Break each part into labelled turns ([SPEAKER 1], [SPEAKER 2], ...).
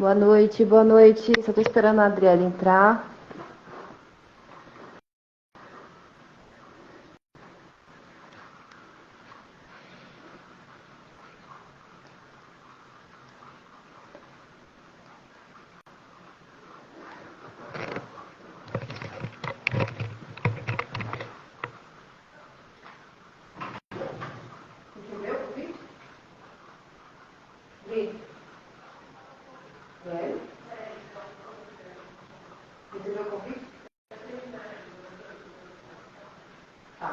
[SPEAKER 1] Boa noite, boa noite. Só tô esperando a Adriele entrar. Entendeu o convite? Entendeu o convite? Tá.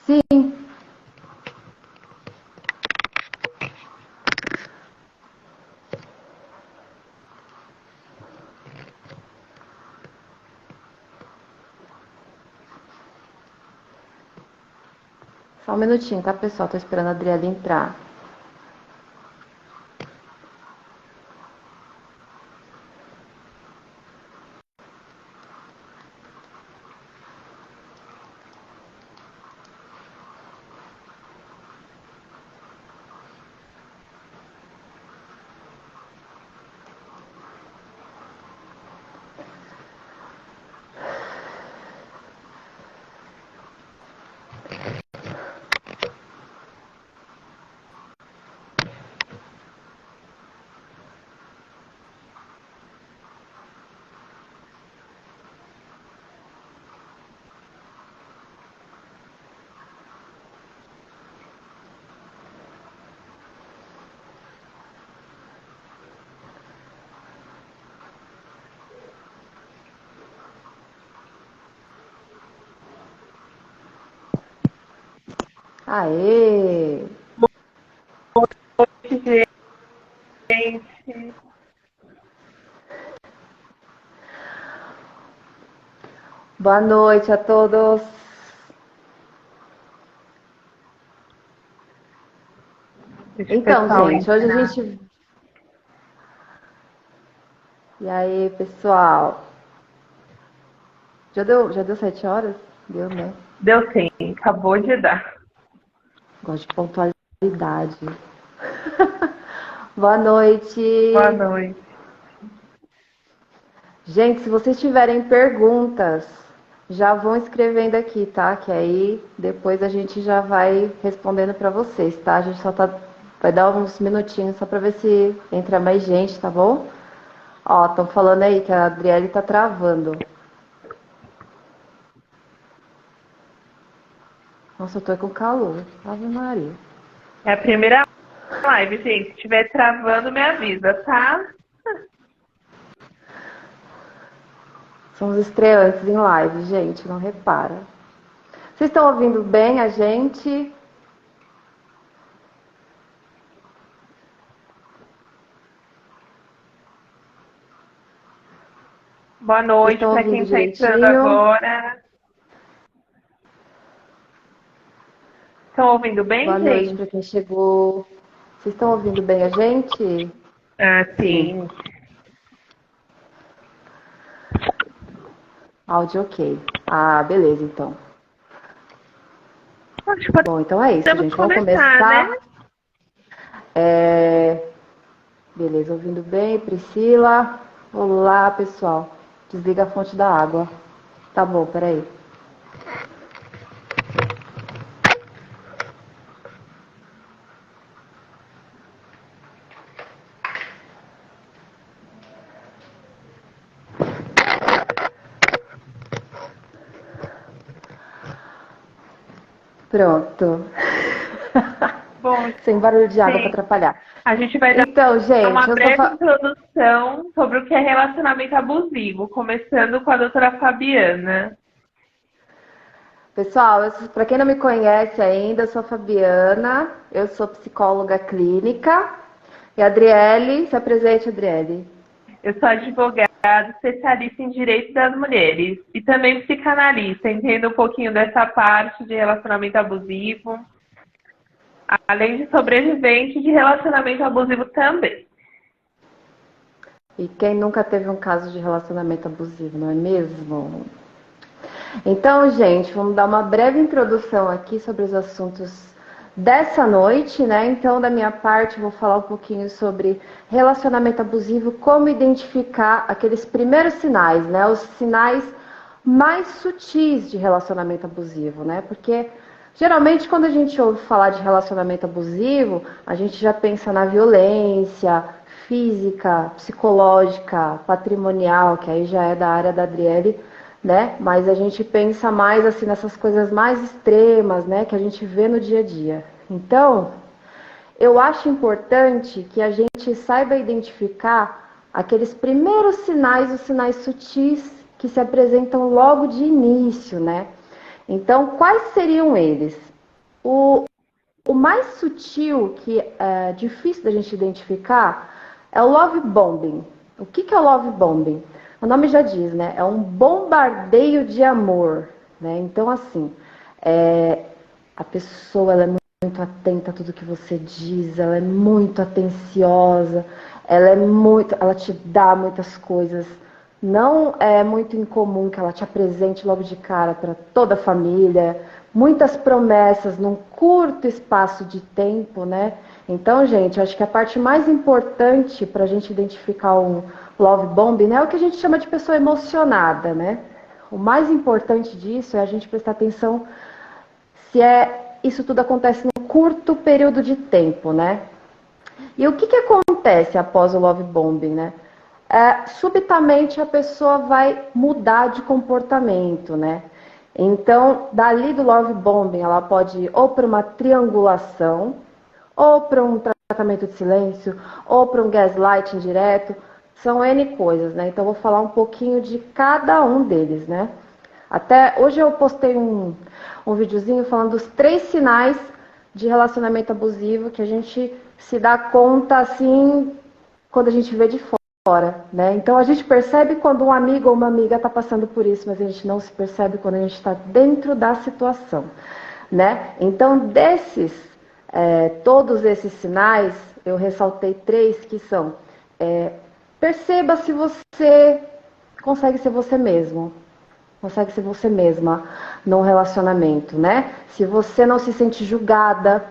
[SPEAKER 1] Sim. Só um minutinho, tá, pessoal? Tô esperando a Adriele entrar. Aê!
[SPEAKER 2] Gente,
[SPEAKER 1] Boa noite a todos.
[SPEAKER 2] deixa o
[SPEAKER 1] Então,
[SPEAKER 2] pessoal
[SPEAKER 1] gente, hoje a
[SPEAKER 2] entrar.
[SPEAKER 1] gente. E aí, pessoal? Já deu 7 horas? Deu, né?
[SPEAKER 2] Deu sim, acabou de dar.
[SPEAKER 1] Gosto de pontualidade. Boa
[SPEAKER 2] Boa
[SPEAKER 1] noite.
[SPEAKER 2] noite.
[SPEAKER 1] Gente, se vocês tiverem perguntas, já vão escrevendo aqui, tá? Que aí depois a gente já vai respondendo para vocês, tá? A gente só vai dar uns minutinhos só para ver se entra mais gente, tá bom? Ó, estão falando aí que a Adriele tá travando. Nossa, eu tô com calor. Ave Maria.
[SPEAKER 2] É a primeira live, gente. Se estiver travando, me avisa, tá?
[SPEAKER 1] São os estreantes em live, gente, não repara. Vocês estão ouvindo bem a gente?
[SPEAKER 2] Boa
[SPEAKER 1] Vocês
[SPEAKER 2] noite
[SPEAKER 1] estão
[SPEAKER 2] para quem
[SPEAKER 1] ouvindo
[SPEAKER 2] está entrando
[SPEAKER 1] direitinho?
[SPEAKER 2] agora. Estão ouvindo
[SPEAKER 1] Boa
[SPEAKER 2] bem,
[SPEAKER 1] noite
[SPEAKER 2] gente?
[SPEAKER 1] para quem chegou. Vocês estão ouvindo bem a gente?
[SPEAKER 2] Ah, sim.
[SPEAKER 1] Áudio ok. Ah, beleza, então.
[SPEAKER 2] Acho que
[SPEAKER 1] Bom, então é isso,
[SPEAKER 2] podemos
[SPEAKER 1] gente. Vamos
[SPEAKER 2] começar, né?
[SPEAKER 1] começar. É... Beleza, ouvindo bem, Priscila? Olá, pessoal. Desliga a fonte da água. Tá bom, peraí. Pronto.
[SPEAKER 2] Bom,
[SPEAKER 1] Sem barulho de água para
[SPEAKER 2] gente,
[SPEAKER 1] atrapalhar.
[SPEAKER 2] a gente vai dar
[SPEAKER 1] Então,
[SPEAKER 2] uma
[SPEAKER 1] gente, eu sou.
[SPEAKER 2] breve introdução sobre o que é relacionamento abusivo, começando com a doutora Fabiana.
[SPEAKER 1] Pessoal, para quem não me conhece ainda, eu sou a Fabiana, eu sou psicóloga clínica. E a Adriele, se apresente, Adriele.
[SPEAKER 2] Eu sou advogada, especialista em direito das mulheres e também psicanalista, entendo um pouquinho dessa parte de relacionamento abusivo. além de sobrevivente de relacionamento abusivo também.
[SPEAKER 1] E quem nunca teve um caso de relacionamento abusivo, não é mesmo? Então, gente, vamos dar uma breve introdução aqui sobre os assuntos dessa noite, né? Então, da minha parte, vou falar um pouquinho sobre relacionamento abusivo, como identificar aqueles primeiros sinais, né? Os sinais mais sutis de relacionamento abusivo, né? Porque geralmente quando a gente ouve falar de relacionamento abusivo, a gente já pensa na violência física, psicológica, patrimonial, que aí já é da área da Adriele, né? Mas a gente pensa mais assim nessas coisas mais extremas, né, que a gente vê no dia a dia. Então, eu acho importante que a gente saiba identificar aqueles primeiros sinais, os sinais sutis que se apresentam logo de início, né? Então, quais seriam eles? O mais sutil, que é difícil da gente identificar, é o love bombing. O que é o love bombing? O nome já diz, né? É um bombardeio de amor, né? Então, assim, a pessoa ela é muito atenta a tudo que você diz, ela é muito atenciosa, ela te dá muitas coisas. Não é muito incomum que ela te apresente logo de cara para toda a família, muitas promessas num curto espaço de tempo, né? Então, gente, eu acho que a parte mais importante para a gente identificar um love bomb, né, é o que a gente chama de pessoa emocionada, né? O mais importante disso é a gente prestar atenção se isso tudo acontece num curto período de tempo, né? E o que acontece após o love bombing, né? Subitamente a pessoa vai mudar de comportamento, né? Então, dali do love bombing, ela pode ir ou para uma triangulação, ou para um tratamento de silêncio, ou para um gaslighting direto. São N coisas, né? Então, eu vou falar um pouquinho de cada um deles, né? Até hoje eu postei um videozinho falando dos 3 sinais de relacionamento abusivo que a gente se dá conta, assim, quando a gente vê de fora, né? Então a gente percebe quando um amigo ou uma amiga está passando por isso, mas a gente não se percebe quando a gente está dentro da situação, né? Então todos esses sinais, eu ressaltei 3 que são: perceba se você consegue ser você mesmo, consegue ser você mesma num relacionamento, né? Se você não se sente julgada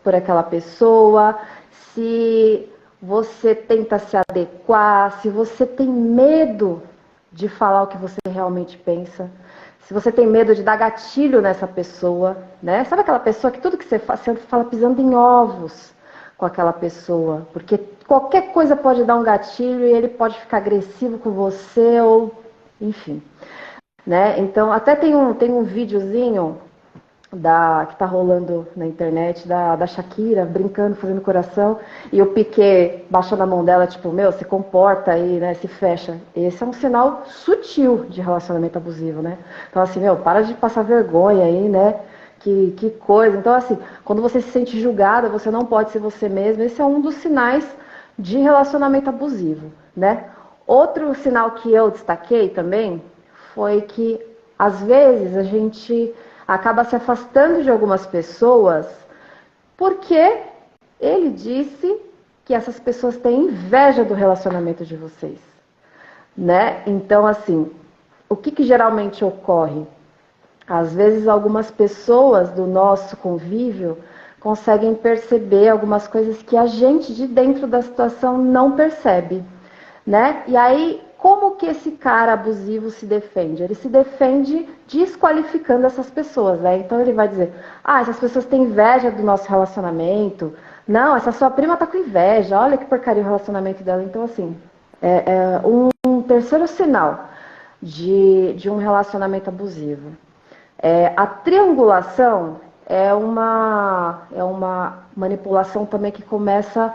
[SPEAKER 1] por aquela pessoa, se você tenta se adequar, se você tem medo de falar o que você realmente pensa, se você tem medo de dar gatilho nessa pessoa, né? Sabe aquela pessoa que tudo que você fala pisando em ovos com aquela pessoa, porque qualquer coisa pode dar um gatilho e ele pode ficar agressivo com você ou, enfim. Né? Então, até tem um videozinho que tá rolando na internet da Shakira brincando, fazendo coração, e o Piquet baixando a mão dela, tipo, meu, se comporta aí, né? Se fecha. Esse é um sinal sutil de relacionamento abusivo, né? Então, assim, meu, para de passar vergonha aí, né? Que coisa. Então, assim, quando você se sente julgada, você não pode ser você mesma. Esse é um dos sinais de relacionamento abusivo, né? Outro sinal que eu destaquei também foi que, às vezes, a gente acaba se afastando de algumas pessoas porque ele disse que essas pessoas têm inveja do relacionamento de vocês, né? Então, assim, o que geralmente ocorre? Às vezes, algumas pessoas do nosso convívio conseguem perceber algumas coisas que a gente de dentro da situação não percebe, né? E aí, como que esse cara abusivo se defende? Ele se defende desqualificando essas pessoas, né? Então ele vai dizer: ah, essas pessoas têm inveja do nosso relacionamento. Não, essa sua prima tá com inveja. Olha que porcaria o relacionamento dela. Então, assim, um terceiro sinal de um relacionamento abusivo. A triangulação é uma manipulação também que começa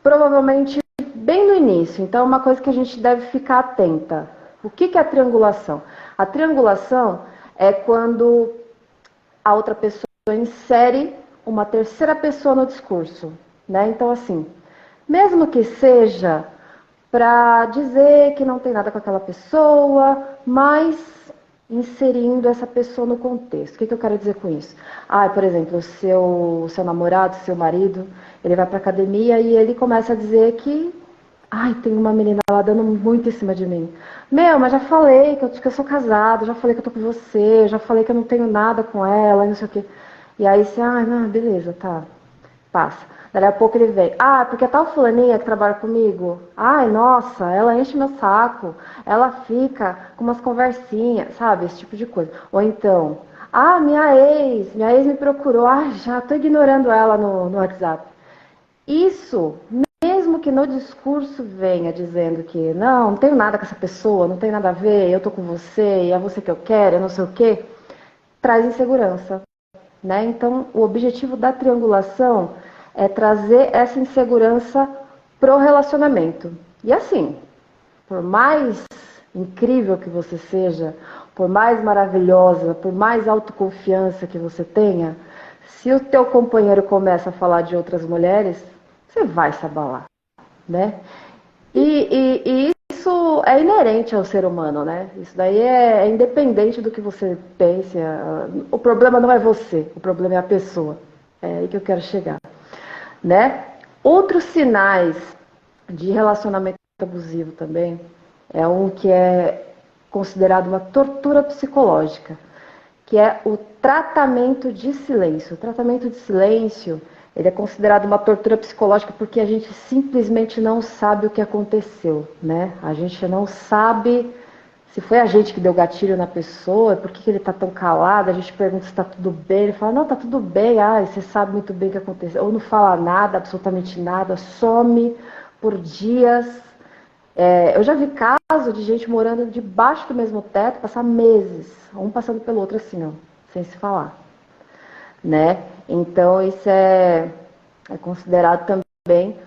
[SPEAKER 1] provavelmente bem no início. Então, é uma coisa que a gente deve ficar atenta. O que é a triangulação? A triangulação é quando a outra pessoa insere uma terceira pessoa no discurso, né? Então, assim, mesmo que seja para dizer que não tem nada com aquela pessoa, mas inserindo essa pessoa no contexto. O que eu quero dizer com isso? Ah, por exemplo, o seu namorado, seu marido, ele vai para academia e ele começa a dizer que ai, tem uma menina lá dando muito em cima de mim. Meu, mas já falei que eu sou casado, já falei que eu tô com você, já falei que eu não tenho nada com ela, não sei o quê. E aí você, não, beleza, tá, passa. Daí a pouco ele vem, porque a tal fulaninha que trabalha comigo, ai, nossa, ela enche meu saco, ela fica com umas conversinhas, sabe, esse tipo de coisa. Ou então, minha ex me procurou, já tô ignorando ela no WhatsApp. Isso, mesmo que no discurso venha dizendo que não tenho nada com essa pessoa, não tem nada a ver, eu tô com você, e é você que eu quero, eu não sei o quê, traz insegurança, né? Então, o objetivo da triangulação é trazer essa insegurança pro relacionamento. E assim, por mais incrível que você seja, por mais maravilhosa, por mais autoconfiança que você tenha, se o teu companheiro começa a falar de outras mulheres, você vai se abalar, né? E isso é inerente ao ser humano, né? Isso daí é independente do que você pense. O problema não é você, o problema é a pessoa. É aí que eu quero chegar, né? Outros sinais de relacionamento abusivo também é um que é considerado uma tortura psicológica, que é o tratamento de silêncio. O tratamento de silêncio, ele é considerado uma tortura psicológica porque a gente simplesmente não sabe o que aconteceu, né? A gente não sabe se foi a gente que deu gatilho na pessoa, por que ele está tão calado, a gente pergunta se está tudo bem, ele fala, não, está tudo bem, você sabe muito bem o que aconteceu, ou não fala nada, absolutamente nada, some por dias. Eu já vi caso de gente morando debaixo do mesmo teto, passar meses, um passando pelo outro assim, ó, sem se falar, né? Então isso é considerado também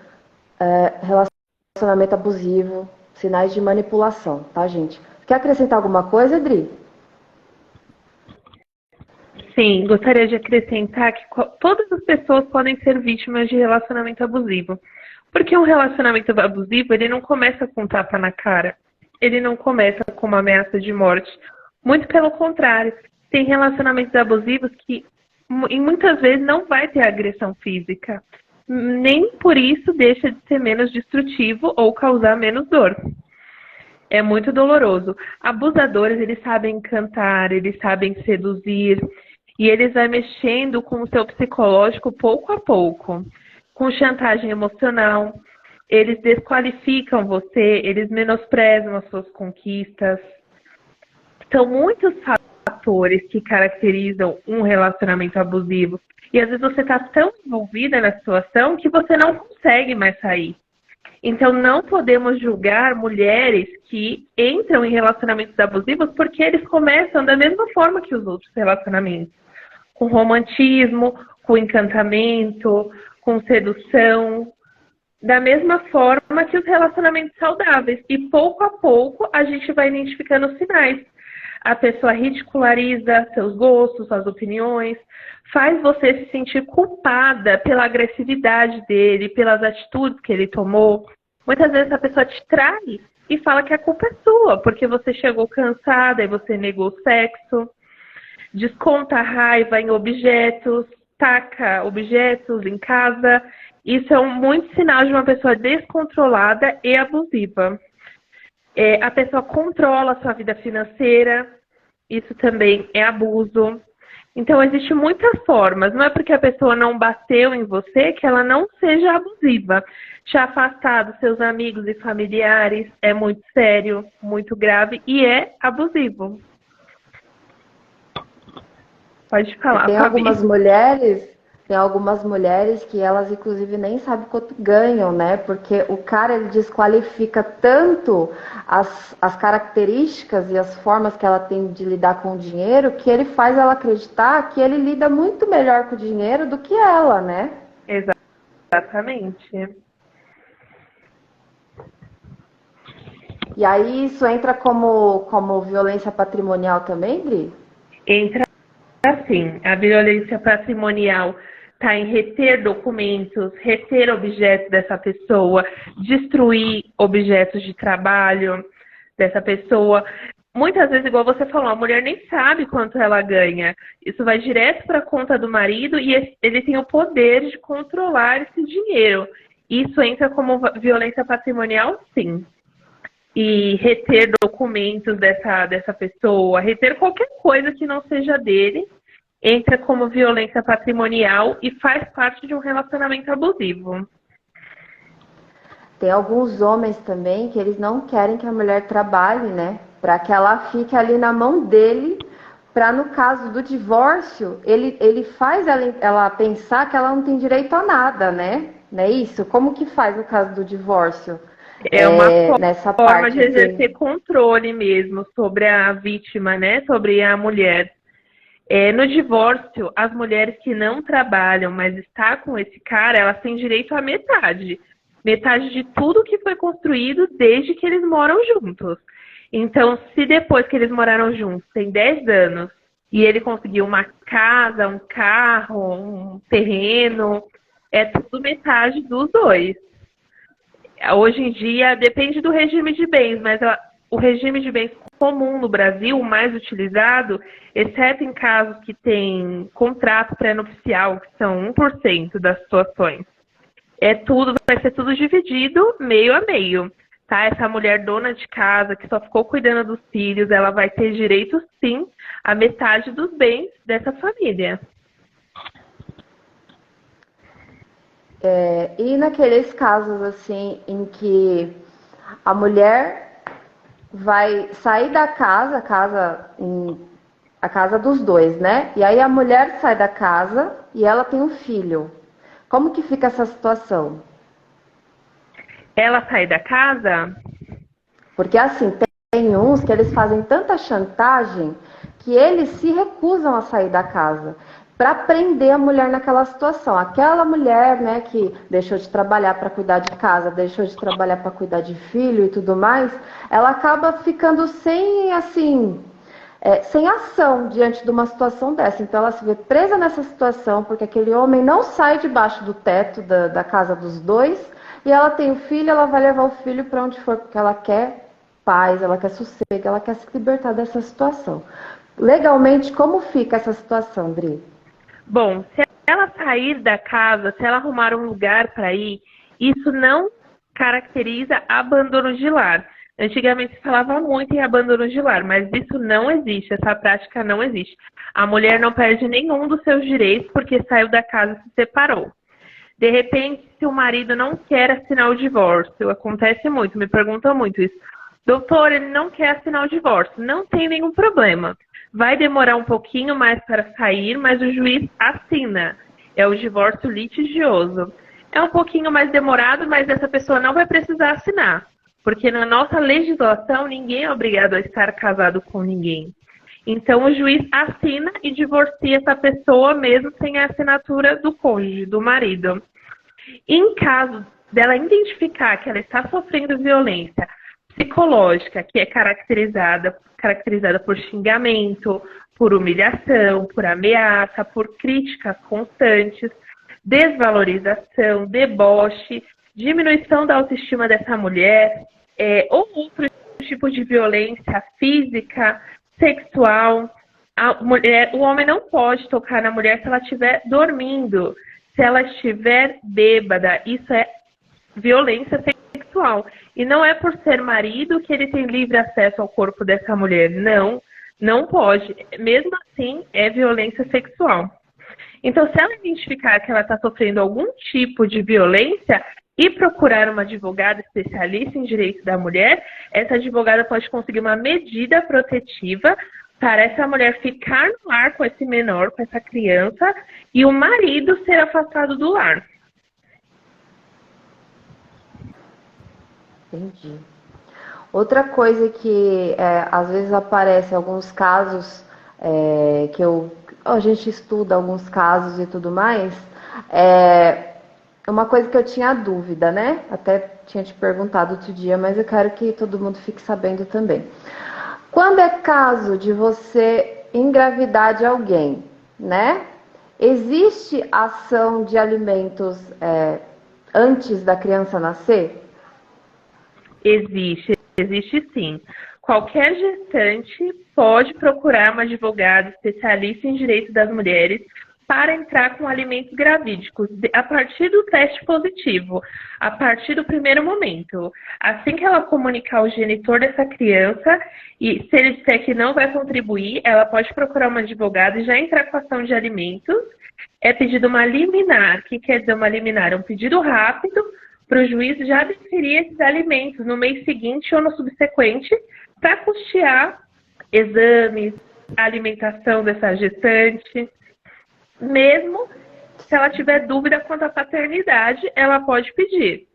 [SPEAKER 1] relacionamento abusivo, sinais de manipulação, tá, gente? Quer acrescentar alguma coisa, Adri?
[SPEAKER 2] Sim, gostaria de acrescentar que todas as pessoas podem ser vítimas de relacionamento abusivo. Porque um relacionamento abusivo, ele não começa com um tapa na cara. Ele não começa com uma ameaça de morte. Muito pelo contrário. Tem relacionamentos abusivos que muitas vezes não vai ter agressão física. Nem por isso deixa de ser menos destrutivo ou causar menos dor. É muito doloroso. Abusadores, eles sabem cantar, eles sabem seduzir, e eles vão mexendo com o seu psicológico pouco a pouco, com chantagem emocional, eles desqualificam você, eles menosprezam as suas conquistas. São muitos fatores que caracterizam um relacionamento abusivo. E às vezes você está tão envolvida na situação que você não consegue mais sair. Então, não podemos julgar mulheres que entram em relacionamentos abusivos porque eles começam da mesma forma que os outros relacionamentos. Com romantismo, com encantamento, com sedução. Da mesma forma que os relacionamentos saudáveis. E pouco a pouco a gente vai identificando os sinais. A pessoa ridiculariza seus gostos, suas opiniões, faz você se sentir culpada pela agressividade dele, pelas atitudes que ele tomou. Muitas vezes a pessoa te trai e fala que a culpa é sua, porque você chegou cansada e você negou o sexo. Desconta a raiva em objetos, taca objetos em casa. Isso é muito sinal de uma pessoa descontrolada e abusiva. A pessoa controla a sua vida financeira, isso também é abuso. Então, existem muitas formas. Não é porque a pessoa não bateu em você que ela não seja abusiva. Te afastar dos seus amigos e familiares é muito sério, muito grave e é abusivo. Pode falar,
[SPEAKER 1] Tem
[SPEAKER 2] Fabi.
[SPEAKER 1] algumas mulheres que elas, inclusive, nem sabem quanto ganham, né? Porque o cara, ele desqualifica tanto as características e as formas que ela tem de lidar com o dinheiro, que ele faz ela acreditar que ele lida muito melhor com o dinheiro do que ela, né?
[SPEAKER 2] Exatamente.
[SPEAKER 1] E aí isso entra como violência patrimonial também, Dri?
[SPEAKER 2] Entra assim, a violência patrimonial está em reter documentos, reter objetos dessa pessoa, destruir objetos de trabalho dessa pessoa. muitas vezes, igual você falou, a mulher nem sabe quanto ela ganha. Isso vai direto para a conta do marido e ele tem o poder de controlar esse dinheiro. Isso entra como violência patrimonial, sim. E reter documentos dessa pessoa, reter qualquer coisa que não seja dele, entra como violência patrimonial e faz parte de um relacionamento abusivo.
[SPEAKER 1] Tem alguns homens também que eles não querem que a mulher trabalhe, né? Para que ela fique ali na mão dele, para no caso do divórcio, ele faz ela pensar que ela não tem direito a nada, né? Não é isso? Como que faz no caso do divórcio?
[SPEAKER 2] É uma
[SPEAKER 1] Nessa
[SPEAKER 2] forma
[SPEAKER 1] parte,
[SPEAKER 2] de exercer
[SPEAKER 1] assim.
[SPEAKER 2] controle mesmo sobre a vítima, né? Sobre a mulher. No divórcio, as mulheres que não trabalham, mas estão com esse cara, elas têm direito à metade. Metade de tudo que foi construído desde que eles moram juntos. Então, se depois que eles moraram juntos, tem 10 anos, e ele conseguiu uma casa, um carro, um terreno, é tudo metade dos dois. Hoje em dia, depende do regime de bens, mas o regime de bens comum no Brasil, o mais utilizado, exceto em casos que tem contrato pré-nupcial, que são 1% das situações, vai ser tudo dividido meio a meio. Tá? Essa mulher dona de casa, que só ficou cuidando dos filhos, ela vai ter direito, sim, à metade dos bens dessa família.
[SPEAKER 1] E naqueles casos, assim, em que a mulher vai sair da casa, a casa dos dois, né? E aí a mulher sai da casa e ela tem um filho. Como que fica essa situação?
[SPEAKER 2] Ela sai da casa?
[SPEAKER 1] Porque assim, tem uns que eles fazem tanta chantagem que eles se recusam a sair da casa para prender a mulher naquela situação. Aquela mulher, né, que deixou de trabalhar para cuidar de casa, deixou de trabalhar para cuidar de filho e tudo mais, ela acaba ficando sem, assim, sem ação diante de uma situação dessa. Então ela se vê presa nessa situação porque aquele homem não sai debaixo do teto da casa dos dois e ela tem o filho, ela vai levar o filho para onde for porque ela quer paz, ela quer sossego, ela quer se libertar dessa situação. Legalmente, como fica essa situação, Dri?
[SPEAKER 2] Bom, se ela sair da casa, se ela arrumar um lugar para ir, isso não caracteriza abandono de lar. Antigamente se falava muito em abandono de lar, mas isso não existe, essa prática não existe. A mulher não perde nenhum dos seus direitos porque saiu da casa e se separou. De repente, se o marido não quer assinar o divórcio, acontece muito, me perguntam muito isso. Doutor, ele não quer assinar o divórcio. Não tem nenhum problema. Vai demorar um pouquinho mais para sair, mas o juiz assina. É o divórcio litigioso. É um pouquinho mais demorado, mas essa pessoa não vai precisar assinar. Porque na nossa legislação, ninguém é obrigado a estar casado com ninguém. Então, o juiz assina e divorcia essa pessoa mesmo sem a assinatura do cônjuge, do marido. Em caso dela identificar que ela está sofrendo violência psicológica, que é caracterizada por xingamento, por humilhação, por ameaça, por críticas constantes, desvalorização, deboche, diminuição da autoestima dessa mulher, ou outro tipo de violência física, sexual. O homem não pode tocar na mulher se ela estiver dormindo, se ela estiver bêbada. Isso é violência sexual. E não é por ser marido que ele tem livre acesso ao corpo dessa mulher. Não, não pode. Mesmo assim, é violência sexual. Então, se ela identificar que ela está sofrendo algum tipo de violência e procurar uma advogada especialista em direito da mulher, essa advogada pode conseguir uma medida protetiva para essa mulher ficar no lar com esse menor, com essa criança, e o marido ser afastado do lar.
[SPEAKER 1] Entendi. Outra coisa que às vezes aparece em alguns casos que a gente estuda alguns casos e tudo mais, uma coisa que eu tinha dúvida, né? Até tinha te perguntado outro dia, mas eu quero que todo mundo fique sabendo também. Quando é caso de você engravidar de alguém, né? Existe ação de alimentos antes da criança nascer?
[SPEAKER 2] Existe sim. qualquer gestante pode procurar uma advogada especialista em direito das mulheres para entrar com alimentos gravídicos a partir do teste positivo, a partir do primeiro momento. Assim que ela comunicar ao genitor dessa criança, e se ele disser que não vai contribuir, ela pode procurar uma advogada e já entrar com ação de alimentos. É pedido uma liminar. O que quer dizer uma liminar? É um pedido rápido para o juiz já deferir esses alimentos no mês seguinte ou no subsequente para custear exames, alimentação dessa gestante. Mesmo se ela tiver dúvida quanto à paternidade, ela pode pedir.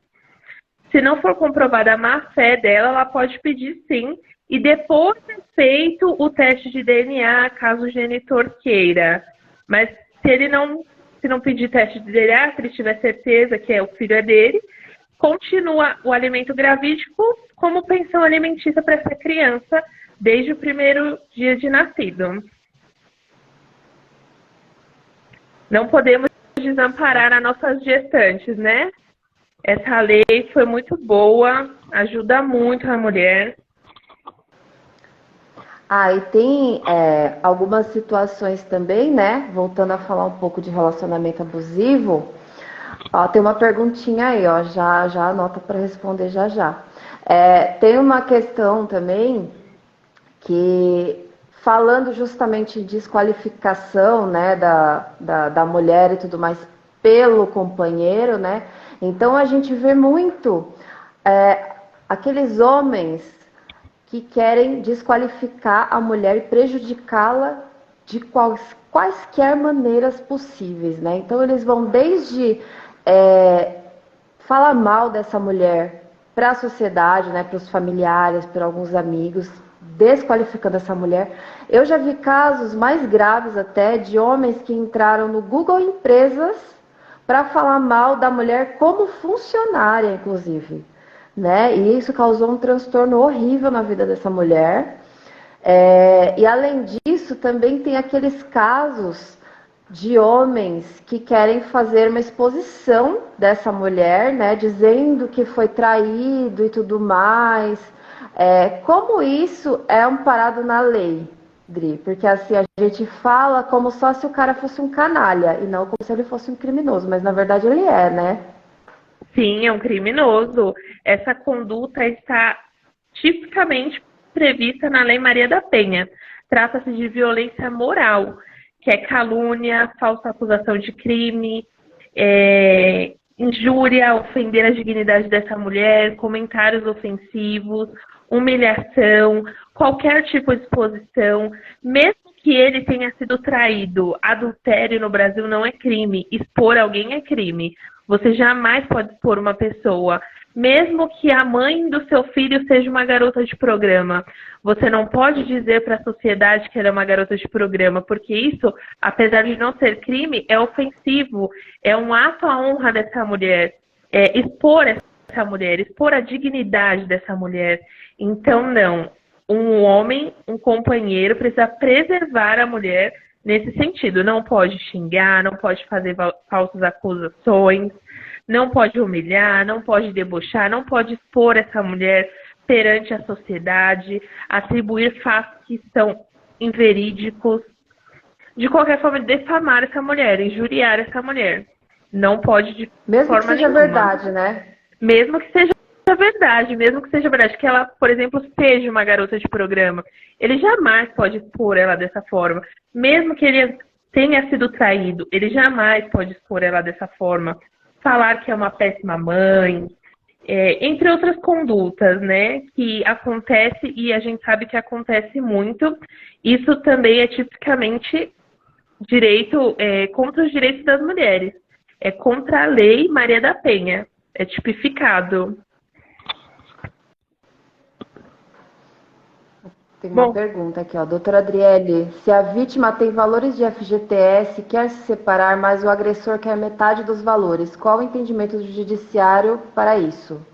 [SPEAKER 2] Se não for comprovada a má-fé dela, ela pode pedir sim. E depois é feito o teste de DNA, caso o genitor queira. Mas se não pedir teste de DNA, se ele tiver certeza que o filho é dele, continua o alimento gravídico como pensão alimentícia para essa criança desde o primeiro dia de nascido. Não podemos desamparar as nossas gestantes, né? Essa lei foi muito boa, ajuda muito a mulher.
[SPEAKER 1] E tem algumas situações também, né? Voltando a falar um pouco de relacionamento abusivo. Tem uma perguntinha aí, já anota para responder já. Tem uma questão também que, falando justamente em desqualificação, né, da mulher e tudo mais pelo companheiro, né? Então a gente vê muito aqueles homens que querem desqualificar a mulher e prejudicá-la de quaisquer maneiras possíveis, né? Então eles vão desde falar mal dessa mulher para a sociedade, né, para os familiares, para alguns amigos, desqualificando essa mulher. Eu já vi casos mais graves até de homens que entraram no Google Empresas para falar mal da mulher como funcionária, inclusive, né? E isso causou um transtorno horrível na vida dessa mulher. E além disso, também tem aqueles casos de homens que querem fazer uma exposição dessa mulher, né, dizendo que foi traído e tudo mais. Como isso é amparado na lei, Dri? Porque assim, a gente fala como só se o cara fosse um canalha e não como se ele fosse um criminoso, mas na verdade ele é, né?
[SPEAKER 2] Sim, é um criminoso. Essa conduta está tipicamente prevista na Lei Maria da Penha. Trata-se de violência moral, que é calúnia, falsa acusação de crime, injúria, ofender a dignidade dessa mulher, comentários ofensivos, humilhação, qualquer tipo de exposição, mesmo que ele tenha sido traído. Adultério no Brasil não é crime, expor alguém é crime. Você jamais pode expor uma pessoa, mesmo que a mãe do seu filho seja uma garota de programa. Você não pode dizer para a sociedade que ela é uma garota de programa, porque isso, apesar de não ser crime, é ofensivo, é um ato à honra dessa mulher, expor essa mulher, expor a dignidade dessa mulher. Então, não. Um homem, um companheiro, precisa preservar a mulher nesse sentido. Não pode xingar, não pode fazer falsas acusações, não pode humilhar, não pode debochar, não pode expor essa mulher perante a sociedade, atribuir fatos que são inverídicos. De qualquer forma, defamar essa mulher, injuriar essa mulher. Não pode de
[SPEAKER 1] mesmo
[SPEAKER 2] forma
[SPEAKER 1] que seja
[SPEAKER 2] nenhuma.
[SPEAKER 1] Verdade, né?
[SPEAKER 2] Mesmo que seja verdade, que ela, por exemplo, seja uma garota de programa, ele jamais pode expor ela dessa forma. Mesmo que ele tenha sido traído, ele jamais pode expor ela dessa forma. Falar que é uma péssima mãe, entre outras condutas, né, que acontece e a gente sabe que acontece muito. Isso também é tipicamente contra os direitos das mulheres. É contra a Lei Maria da Penha. É tipificado.
[SPEAKER 1] Tem uma pergunta aqui, ó. Doutora Adriele, se a vítima tem valores de FGTS, quer se separar, mas o agressor quer metade dos valores, qual o entendimento do judiciário para isso?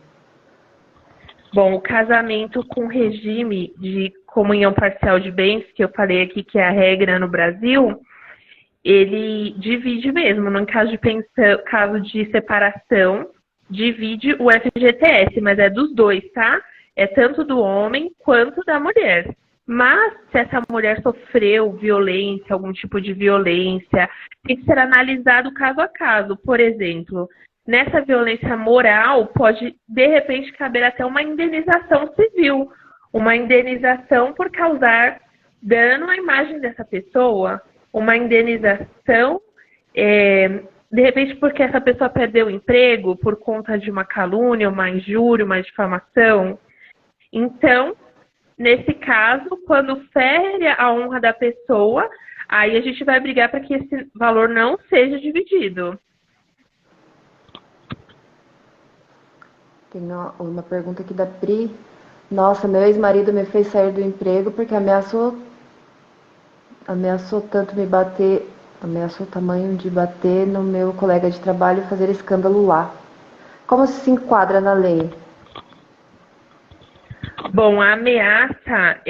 [SPEAKER 2] Bom, o casamento com regime de comunhão parcial de bens, que eu falei aqui que é a regra no Brasil, ele divide mesmo. No caso de separação, divide o FGTS, mas é dos dois, tá? É tanto do homem quanto da mulher. Mas, se essa mulher sofreu violência, algum tipo de violência, tem que ser analisado caso a caso. Por exemplo, nessa violência moral, pode, de repente, caber até uma indenização civil. Uma indenização por causar dano à imagem dessa pessoa. Uma indenização, de repente, porque essa pessoa perdeu o emprego por conta de uma calúnia, uma injúria, uma difamação. Então, nesse caso, quando fere a honra da pessoa, aí a gente vai brigar para que esse valor não seja dividido.
[SPEAKER 1] Tem uma pergunta aqui da Pri. Nossa, meu ex-marido me fez sair do emprego porque ameaçou tanto me bater, ameaçou o tamanho de bater no meu colega de trabalho e fazer escândalo lá. Como se enquadra na lei?
[SPEAKER 2] Bom, a ameaça,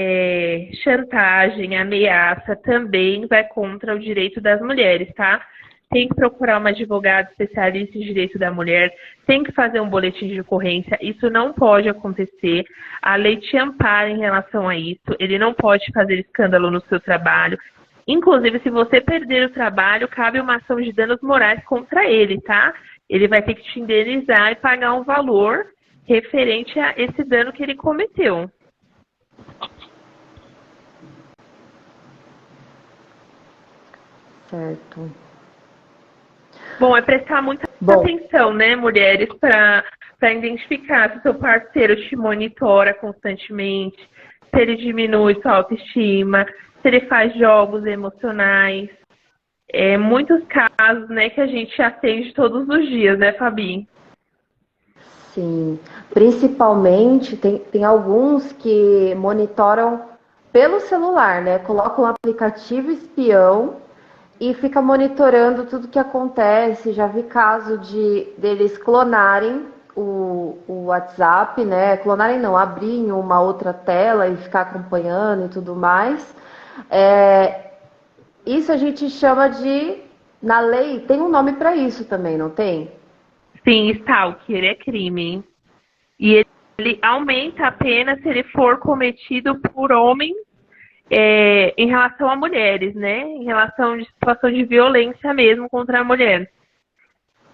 [SPEAKER 2] chantagem, ameaça também vai contra o direito das mulheres, tá? Tem que procurar uma advogada especialista em direito da mulher, tem que fazer um boletim de ocorrência, isso não pode acontecer. A lei te ampara em relação a isso, ele não pode fazer escândalo no seu trabalho. Inclusive, se você perder o trabalho, cabe uma ação de danos morais contra ele, tá? Ele vai ter que te indenizar e pagar um valor referente a esse dano que ele cometeu.
[SPEAKER 1] Certo.
[SPEAKER 2] Bom, é prestar muita atenção, né, mulheres, para identificar se o seu parceiro te monitora constantemente, se ele diminui sua autoestima, se ele faz jogos emocionais. Muitos casos, né, que a gente atende todos os dias, né, Fabi?
[SPEAKER 1] Sim, principalmente tem alguns que monitoram pelo celular, né? Colocam um aplicativo espião e fica monitorando tudo que acontece. Já vi caso deles clonarem o WhatsApp, né? Clonarem não, abrirem uma outra tela e ficar acompanhando e tudo mais. Isso a gente chama de, na lei, tem um nome para isso também, não tem?
[SPEAKER 2] Sim, stalker é crime. E ele aumenta a pena se ele for cometido por homens em relação a mulheres, né? Em relação a situação de violência mesmo contra a mulher.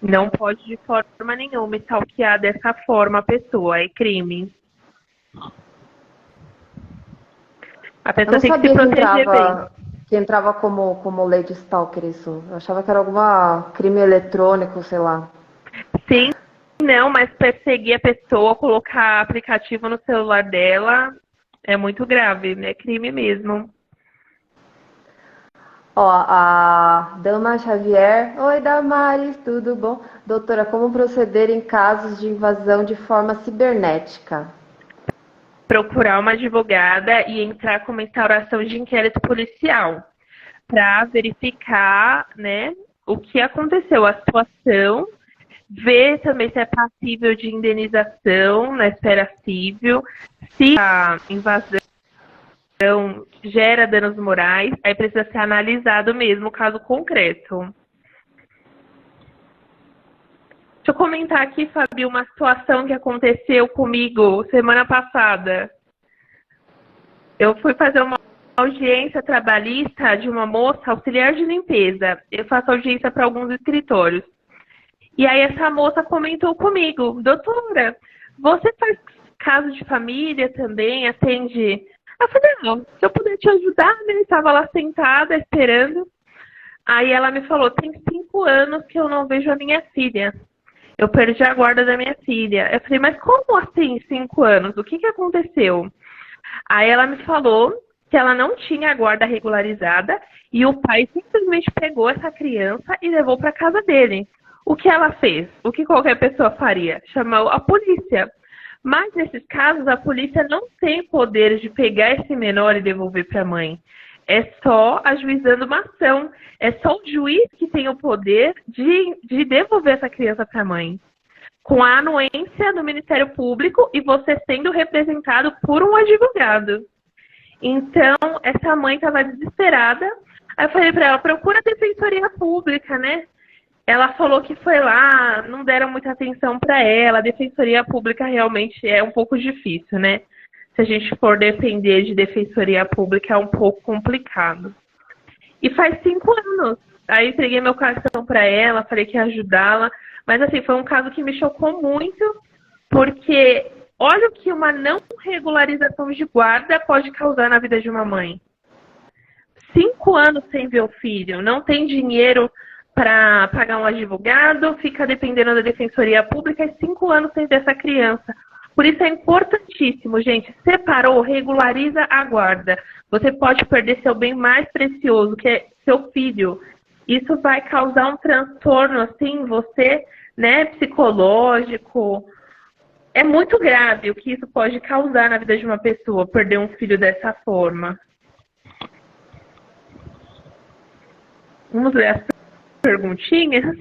[SPEAKER 2] Não pode de forma nenhuma stalkear dessa forma a pessoa, é crime. A pessoa tem que se proteger bem.
[SPEAKER 1] Que entrava como lei de stalker isso. Eu achava que era alguma crime eletrônico, sei lá.
[SPEAKER 2] Sim, não, mas perseguir a pessoa, colocar aplicativo no celular dela é muito grave, é crime mesmo.
[SPEAKER 1] Ó, a Dama Xavier. Oi, Damares, tudo bom? Doutora, como proceder em casos de invasão de forma cibernética?
[SPEAKER 2] Procurar uma advogada e entrar com uma instauração de inquérito policial para verificar, né, o que aconteceu, a situação, ver também se é passível de indenização na esfera civil, se a invasão gera danos morais, aí precisa ser analisado mesmo o caso concreto. Deixa eu comentar aqui, Fabi, uma situação que aconteceu comigo semana passada. Eu fui fazer uma audiência trabalhista de uma moça auxiliar de limpeza. Eu faço audiência para alguns escritórios. E aí essa moça comentou comigo: doutora, você faz caso de família também, atende? Eu falei: não, se eu puder te ajudar, né? Eu estava lá sentada, esperando. Aí ela me falou: tem 5 anos que eu não vejo a minha filha. Eu perdi a guarda da minha filha. Eu falei: mas como assim 5 anos? O que aconteceu? Aí ela me falou que ela não tinha a guarda regularizada e o pai simplesmente pegou essa criança e levou para casa dele. O que ela fez? O que qualquer pessoa faria? Chamou a polícia. Mas nesses casos, a polícia não tem poder de pegar esse menor e devolver para a mãe. É só ajuizando uma ação. É só o juiz que tem o poder de devolver essa criança para a mãe. Com a anuência do Ministério Público e você sendo representado por um advogado. Então, essa mãe estava desesperada. Aí eu falei para ela: procura a Defensoria Pública, né? ela falou que foi lá, não deram muita atenção para ela. A defensoria pública realmente é um pouco difícil, né? Se a gente for depender de defensoria pública, é um pouco complicado. E faz 5 anos. Aí entreguei meu cartão para ela, falei que ia ajudá-la. Mas assim, foi um caso que me chocou muito, porque olha o que uma não regularização de guarda pode causar na vida de uma mãe. 5 anos sem ver o filho, não tem dinheiro para pagar um advogado, fica dependendo da defensoria pública e 5 anos sem ver essa criança. Por isso é importantíssimo, gente, separou, regulariza a guarda. Você pode perder seu bem mais precioso, que é seu filho. Isso vai causar um transtorno, assim, em você, né, psicológico. É muito grave o que isso pode causar na vida de uma pessoa, perder um filho dessa forma. Vamos ler as perguntinhas?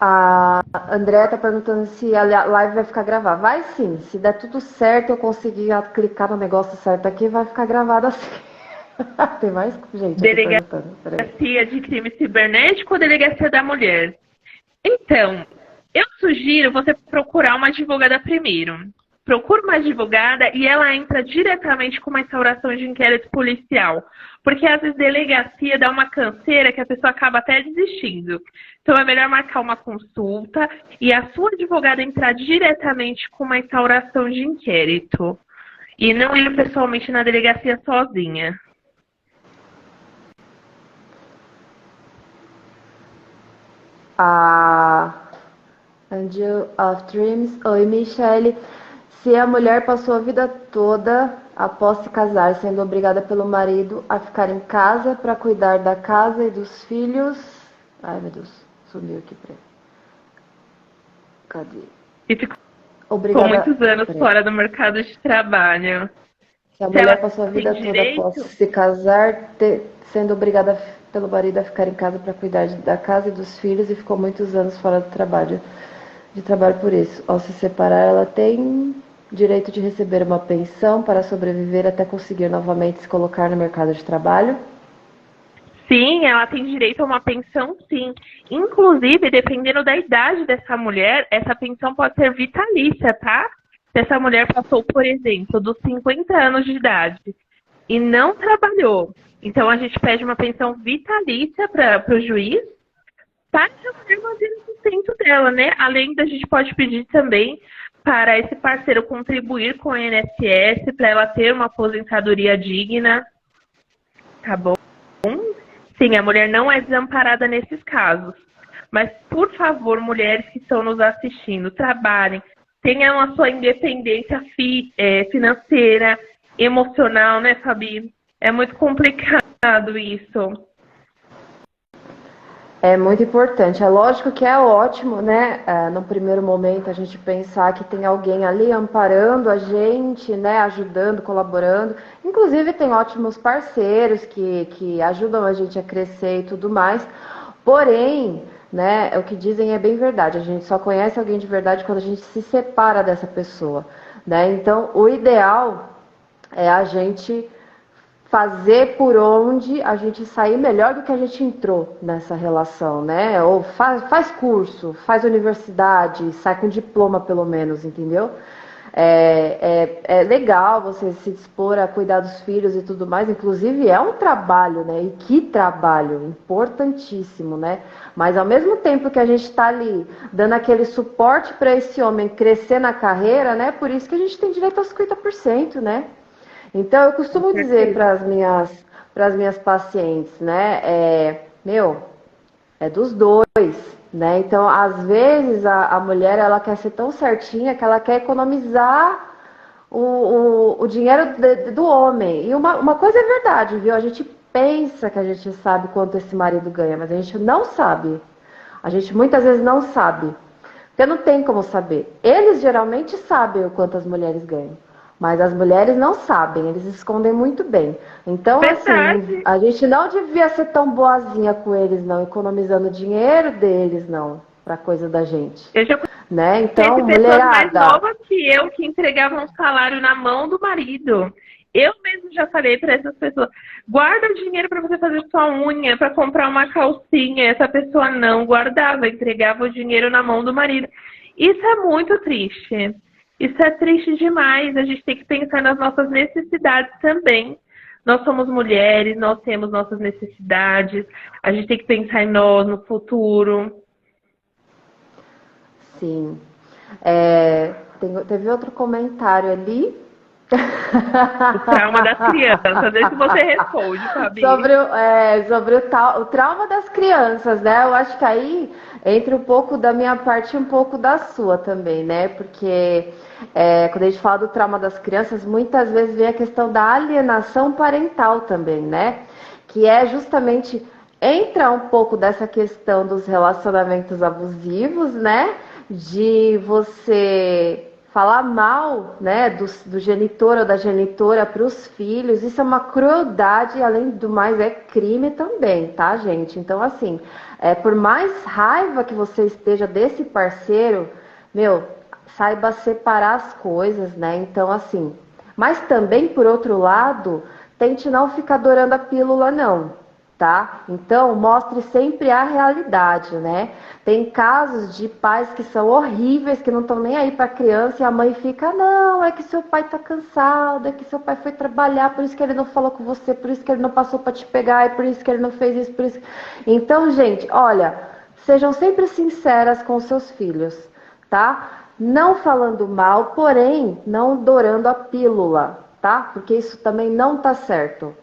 [SPEAKER 1] A Andrea tá perguntando se a live vai ficar gravada. Vai sim, se der tudo certo, eu conseguir clicar no negócio certo aqui, vai ficar gravado assim. Tem mais gente perguntando.
[SPEAKER 2] Delegacia de crime cibernético ou delegacia da mulher? Então, eu sugiro você procurar uma advogada primeiro. Procura uma advogada e ela entra diretamente com uma instauração de inquérito policial. Porque às vezes delegacia dá uma canseira que a pessoa acaba até desistindo. Então é melhor marcar uma consulta e a sua advogada entrar diretamente com uma instauração de inquérito. E não ir pessoalmente na delegacia sozinha.
[SPEAKER 1] A Angel of Dreams. Oi, Michele. Se a mulher passou a vida toda após se casar, sendo obrigada pelo marido a ficar em casa para cuidar da casa e dos filhos. Ai, meu Deus, sumiu aqui pra ele. Cadê?
[SPEAKER 2] E ficou muitos anos fora do mercado de trabalho.
[SPEAKER 1] Se a mulher passou a vida toda após se casar, sendo obrigada pelo marido a ficar em casa para cuidar da casa e dos filhos e ficou muitos anos fora do trabalho, por isso. Ao se separar, ela tem direito de receber uma pensão para sobreviver até conseguir novamente se colocar no mercado de trabalho?
[SPEAKER 2] Sim, ela tem direito a uma pensão, sim. Inclusive, dependendo da idade dessa mulher, essa pensão pode ser vitalícia, tá? Se essa mulher passou, por exemplo, dos 50 anos de idade e não trabalhou, então a gente pede uma pensão vitalícia para o juiz para a mulher manter o sustento dela, né? Além da gente pode pedir também para esse parceiro contribuir com o INSS, para ela ter uma aposentadoria digna, tá bom? Sim, a mulher não é desamparada nesses casos. Mas, por favor, mulheres que estão nos assistindo, trabalhem, tenham a sua independência financeira, emocional, né, Fabi? É muito complicado isso.
[SPEAKER 1] É muito importante. É lógico que é ótimo, né? No primeiro momento a gente pensar que tem alguém ali amparando a gente, né? Ajudando, colaborando. Inclusive tem ótimos parceiros que ajudam a gente a crescer e tudo mais. Porém, né? O que dizem é bem verdade. A gente só conhece alguém de verdade quando a gente se separa dessa pessoa, né? Então, o ideal é a gente fazer por onde a gente sair melhor do que a gente entrou nessa relação, né? Ou faz curso, faz universidade, sai com diploma pelo menos, entendeu? É legal você se dispor a cuidar dos filhos e tudo mais, inclusive é um trabalho, né? E que trabalho, importantíssimo, né? Mas ao mesmo tempo que a gente está ali dando aquele suporte para esse homem crescer na carreira, né? Por isso que a gente tem direito aos 50%, né? Então, eu costumo dizer para as minhas pacientes, né? É dos dois, né? Então, às vezes, a mulher, ela quer ser tão certinha que ela quer economizar o dinheiro do homem. E uma coisa é verdade, viu? A gente pensa que a gente sabe quanto esse marido ganha, mas a gente não sabe. A gente muitas vezes não sabe. Porque não tem como saber. Eles geralmente sabem o quanto as mulheres ganham. Mas as mulheres não sabem, eles escondem muito bem. Então, assim, a gente não devia ser tão boazinha com eles, não, economizando dinheiro deles, não, pra coisa da gente.
[SPEAKER 2] Eu já
[SPEAKER 1] né? Então,
[SPEAKER 2] mulherada... mais novas
[SPEAKER 1] que
[SPEAKER 2] eu, que entregavam um salário na mão do marido. Eu mesmo já falei para essas pessoas, guarda o dinheiro para você fazer sua unha, para comprar uma calcinha. Essa pessoa não guardava, entregava o dinheiro na mão do marido. Isso é muito triste. Isso é triste demais. A gente tem que pensar nas nossas necessidades também. Nós somos mulheres, nós temos nossas necessidades. A gente tem que pensar em nós, no futuro.
[SPEAKER 1] Sim. Teve outro comentário ali.
[SPEAKER 2] O trauma das crianças. Vê se você responde, Fabi.
[SPEAKER 1] Sobre o trauma das crianças, né? Eu acho que aí entra um pouco da minha parte e um pouco da sua também, né? Porque quando a gente fala do trauma das crianças, muitas vezes vem a questão da alienação parental também, né? Que é justamente entra um pouco dessa questão dos relacionamentos abusivos, né? De você falar mal, né, do genitor ou da genitora para os filhos. Isso é uma crueldade, além do mais é crime também, tá, gente? Então, assim, por mais raiva que você esteja desse parceiro, meu, saiba separar as coisas, né? Então, assim, mas também, por outro lado, tente não ficar adorando a pílula, não. Tá? Então, mostre sempre a realidade, né? Tem casos de pais que são horríveis, que não estão nem aí para a criança e a mãe fica, não, é que seu pai tá cansado, é que seu pai foi trabalhar, por isso que ele não falou com você, por isso que ele não passou para te pegar, é por isso que ele não fez isso, por isso. Então, gente, olha, sejam sempre sinceras com seus filhos, tá? Não falando mal, porém, não dourando a pílula, tá? Porque isso também não tá certo.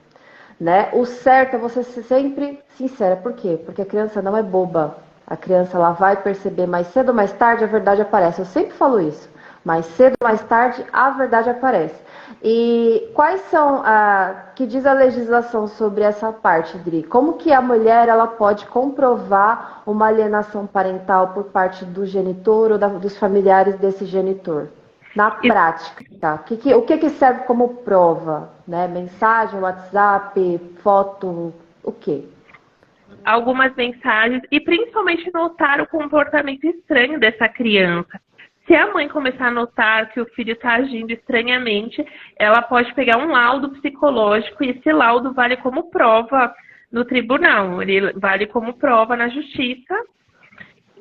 [SPEAKER 1] Né? O certo é você ser sempre sincera. Por quê? Porque a criança não é boba. A criança ela vai perceber mais cedo ou mais tarde a verdade aparece. Eu sempre falo isso. Mais cedo ou mais tarde a verdade aparece. E quais são que diz a legislação sobre essa parte, Dri? Como que a mulher ela pode comprovar uma alienação parental por parte do genitor ou dos familiares desse genitor? Na prática, tá? O que serve como prova? Né? Mensagem, WhatsApp, foto, o quê?
[SPEAKER 2] Algumas mensagens e principalmente notar o comportamento estranho dessa criança. Se a mãe começar a notar que o filho está agindo estranhamente, ela pode pegar um laudo psicológico e esse laudo vale como prova no tribunal, ele vale como prova na justiça.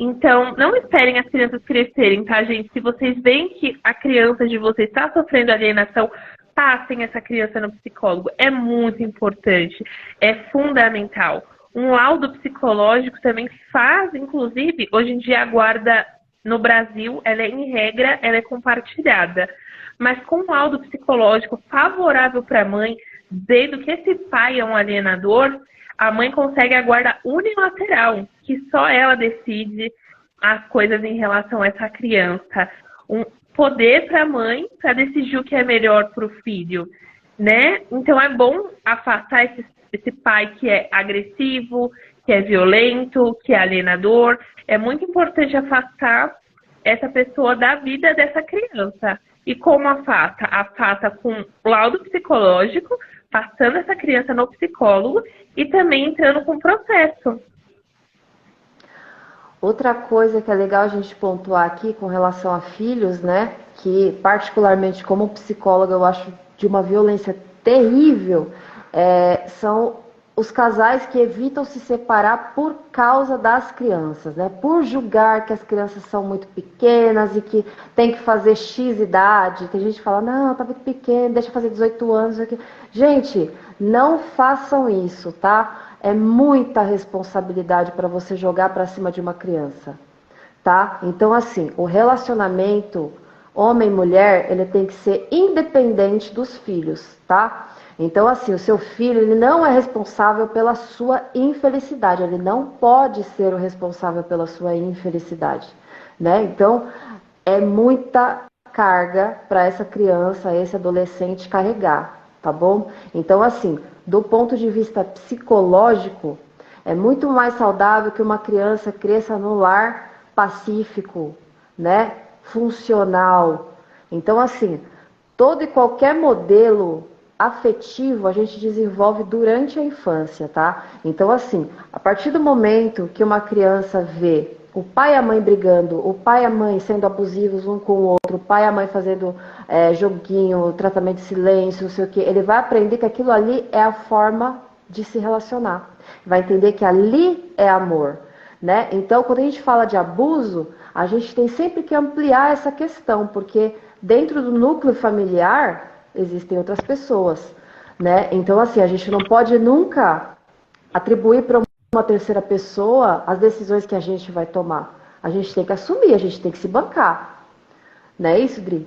[SPEAKER 2] Então, não esperem as crianças crescerem, tá, gente? Se vocês veem que a criança de vocês está sofrendo alienação, passem essa criança no psicólogo. É muito importante, é fundamental. Um laudo psicológico também faz, inclusive, hoje em dia a guarda no Brasil, ela é em regra, ela é compartilhada. Mas com um laudo psicológico favorável para a mãe, dizendo que esse pai é um alienador, a mãe consegue a guarda unilateral, que só ela decide as coisas em relação a essa criança. Um poder para a mãe para decidir o que é melhor para o filho, né? Então é bom afastar esse pai que é agressivo, que é violento, que é alienador. É muito importante afastar essa pessoa da vida dessa criança. E como afasta? Afasta com laudo psicológico, passando essa criança no psicólogo e também entrando com processo.
[SPEAKER 1] Outra coisa que é legal a gente pontuar aqui com relação a filhos, né? Que particularmente como psicóloga eu acho de uma violência terrível, são os casais que evitam se separar por causa das crianças, né? Por julgar que as crianças são muito pequenas e que tem que fazer X idade. Tem gente que fala, não, tá muito pequeno, deixa eu fazer 18 anos. Aqui. Gente, não façam isso, tá? É muita responsabilidade para você jogar para cima de uma criança, tá? Então, assim, o relacionamento homem e mulher, ele tem que ser independente dos filhos, tá? Então, assim, o seu filho, ele não é responsável pela sua infelicidade, ele não pode ser o responsável pela sua infelicidade, né? Então, é muita carga para essa criança, esse adolescente carregar, tá bom? Então, assim, do ponto de vista psicológico, é muito mais saudável que uma criança cresça no lar pacífico, né? Funcional. Então, assim, todo e qualquer modelo afetivo a gente desenvolve durante a infância, tá? Então, assim, a partir do momento que uma criança vê o pai e a mãe brigando, o pai e a mãe sendo abusivos um com o outro, o pai e a mãe fazendo joguinho, tratamento de silêncio, não sei o que, ele vai aprender que aquilo ali é a forma de se relacionar. Vai entender que ali é amor, né? Então, quando a gente fala de abuso, a gente tem sempre que ampliar essa questão, porque dentro do núcleo familiar existem outras pessoas, né? Então, assim, a gente não pode nunca atribuir para uma terceira pessoa as decisões que a gente vai tomar. A gente tem que assumir, a gente tem que se bancar. Não é isso, Dri?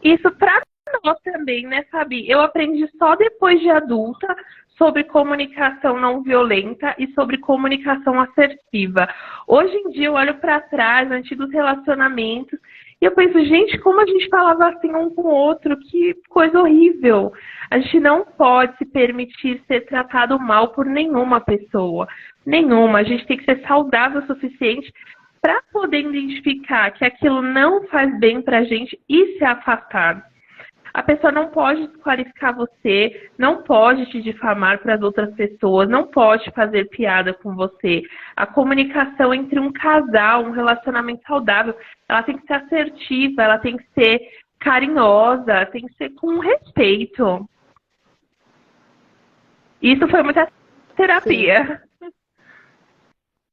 [SPEAKER 2] Isso pra nós também, né, Fabi? Eu aprendi só depois de adulta sobre comunicação não violenta e sobre comunicação assertiva. Hoje em dia eu olho para trás, antigos relacionamentos, e eu penso, gente, como a gente falava assim um com o outro, que coisa horrível. A gente não pode se permitir ser tratado mal por nenhuma pessoa. Nenhuma. A gente tem que ser saudável o suficiente para poder identificar que aquilo não faz bem para a gente e se afastar. A pessoa não pode desqualificar você, não pode te difamar para as outras pessoas, não pode fazer piada com você. A comunicação entre um casal, um relacionamento saudável, ela tem que ser assertiva, ela tem que ser carinhosa, tem que ser com respeito. Isso foi muita terapia.
[SPEAKER 1] Sim.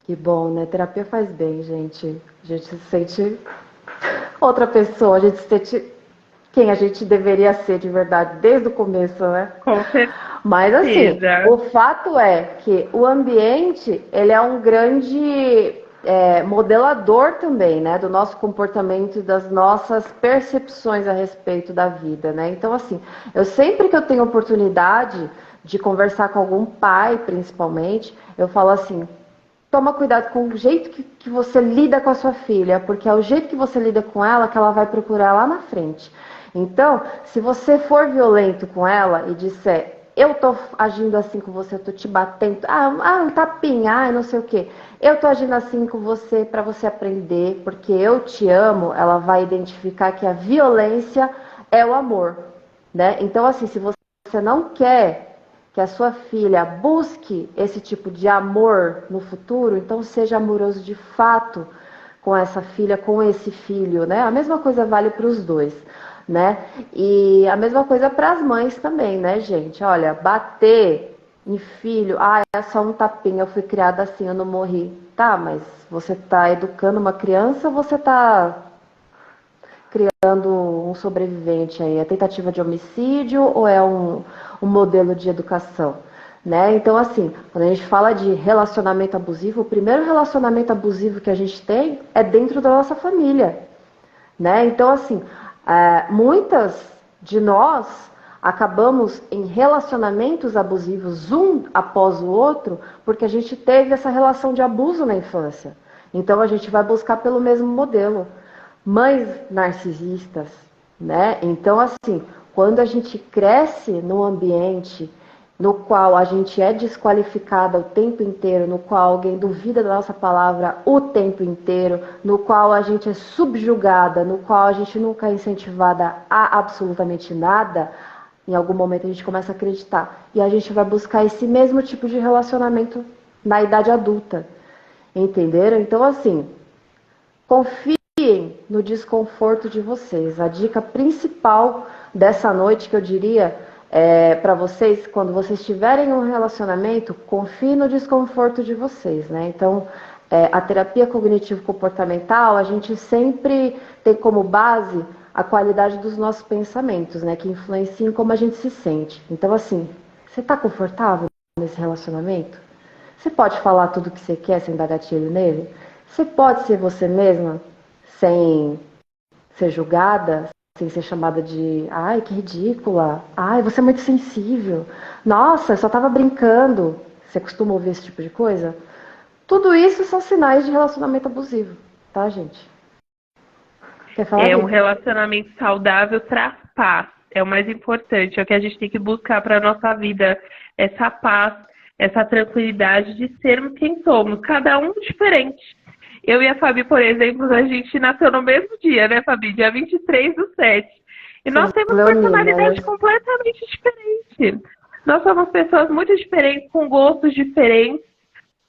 [SPEAKER 1] Que bom, né? Terapia faz bem, gente. A gente se sente outra pessoa, a gente se sente quem a gente deveria ser de verdade desde o começo, né?
[SPEAKER 2] Com certeza.
[SPEAKER 1] Mas assim, o fato é que o ambiente, ele é um grande modelador também, né? Do nosso comportamento e das nossas percepções a respeito da vida, né? Então assim, eu sempre que eu tenho oportunidade de conversar com algum pai, principalmente, eu falo assim, toma cuidado com o jeito que você lida com a sua filha, porque é o jeito que você lida com ela que ela vai procurar lá na frente. Então, se você for violento com ela e disser, eu tô agindo assim com você, eu tô te batendo, um tapinha, não sei o quê, eu tô agindo assim com você para você aprender, porque eu te amo, ela vai identificar que a violência é o amor, né? Então, assim, se você não quer que a sua filha busque esse tipo de amor no futuro, então seja amoroso de fato com essa filha, com esse filho, né? A mesma coisa vale para os dois, né? E a mesma coisa para as mães também, né, gente? Olha, bater em filho, é só um tapinha, eu fui criada assim, eu não morri. Tá, mas você tá educando uma criança ou você tá criando um sobrevivente aí? É tentativa de homicídio ou é um modelo de educação? Né? Então, assim, quando a gente fala de relacionamento abusivo, o primeiro relacionamento abusivo que a gente tem é dentro da nossa família. Né? Então, assim, muitas de nós acabamos em relacionamentos abusivos um após o outro porque a gente teve essa relação de abuso na infância. Então, a gente vai buscar pelo mesmo modelo. Mães narcisistas, né? Então, assim, quando a gente cresce num ambiente no qual a gente é desqualificada o tempo inteiro, no qual alguém duvida da nossa palavra o tempo inteiro, no qual a gente é subjugada, no qual a gente nunca é incentivada a absolutamente nada, em algum momento a gente começa a acreditar. E a gente vai buscar esse mesmo tipo de relacionamento na idade adulta. Entenderam? Então, assim, confie no desconforto de vocês. A dica principal dessa noite que eu diria para vocês, quando vocês tiverem um relacionamento, confie no desconforto de vocês, né? Então, a terapia cognitivo-comportamental, a gente sempre tem como base a qualidade dos nossos pensamentos, né? Que influenciam como a gente se sente. Então, assim, você está confortável nesse relacionamento? Você pode falar tudo o que você quer sem dar gatilho nele? Você pode ser você mesma sem ser julgada, sem ser chamada de ai, que ridícula, ai, você é muito sensível, nossa, eu só estava brincando. Você costuma ouvir esse tipo de coisa? Tudo isso são sinais de relacionamento abusivo, tá, gente? Quer falar?
[SPEAKER 2] Um relacionamento saudável traz paz, é o mais importante, é o que a gente tem que buscar para a nossa vida, essa paz, essa tranquilidade de sermos quem somos, cada um diferente. Eu e a Fabi, por exemplo, a gente nasceu no mesmo dia, né, Fabi? Dia 23/7. E nós temos personalidade completamente diferente. Nós somos pessoas muito diferentes, com gostos diferentes,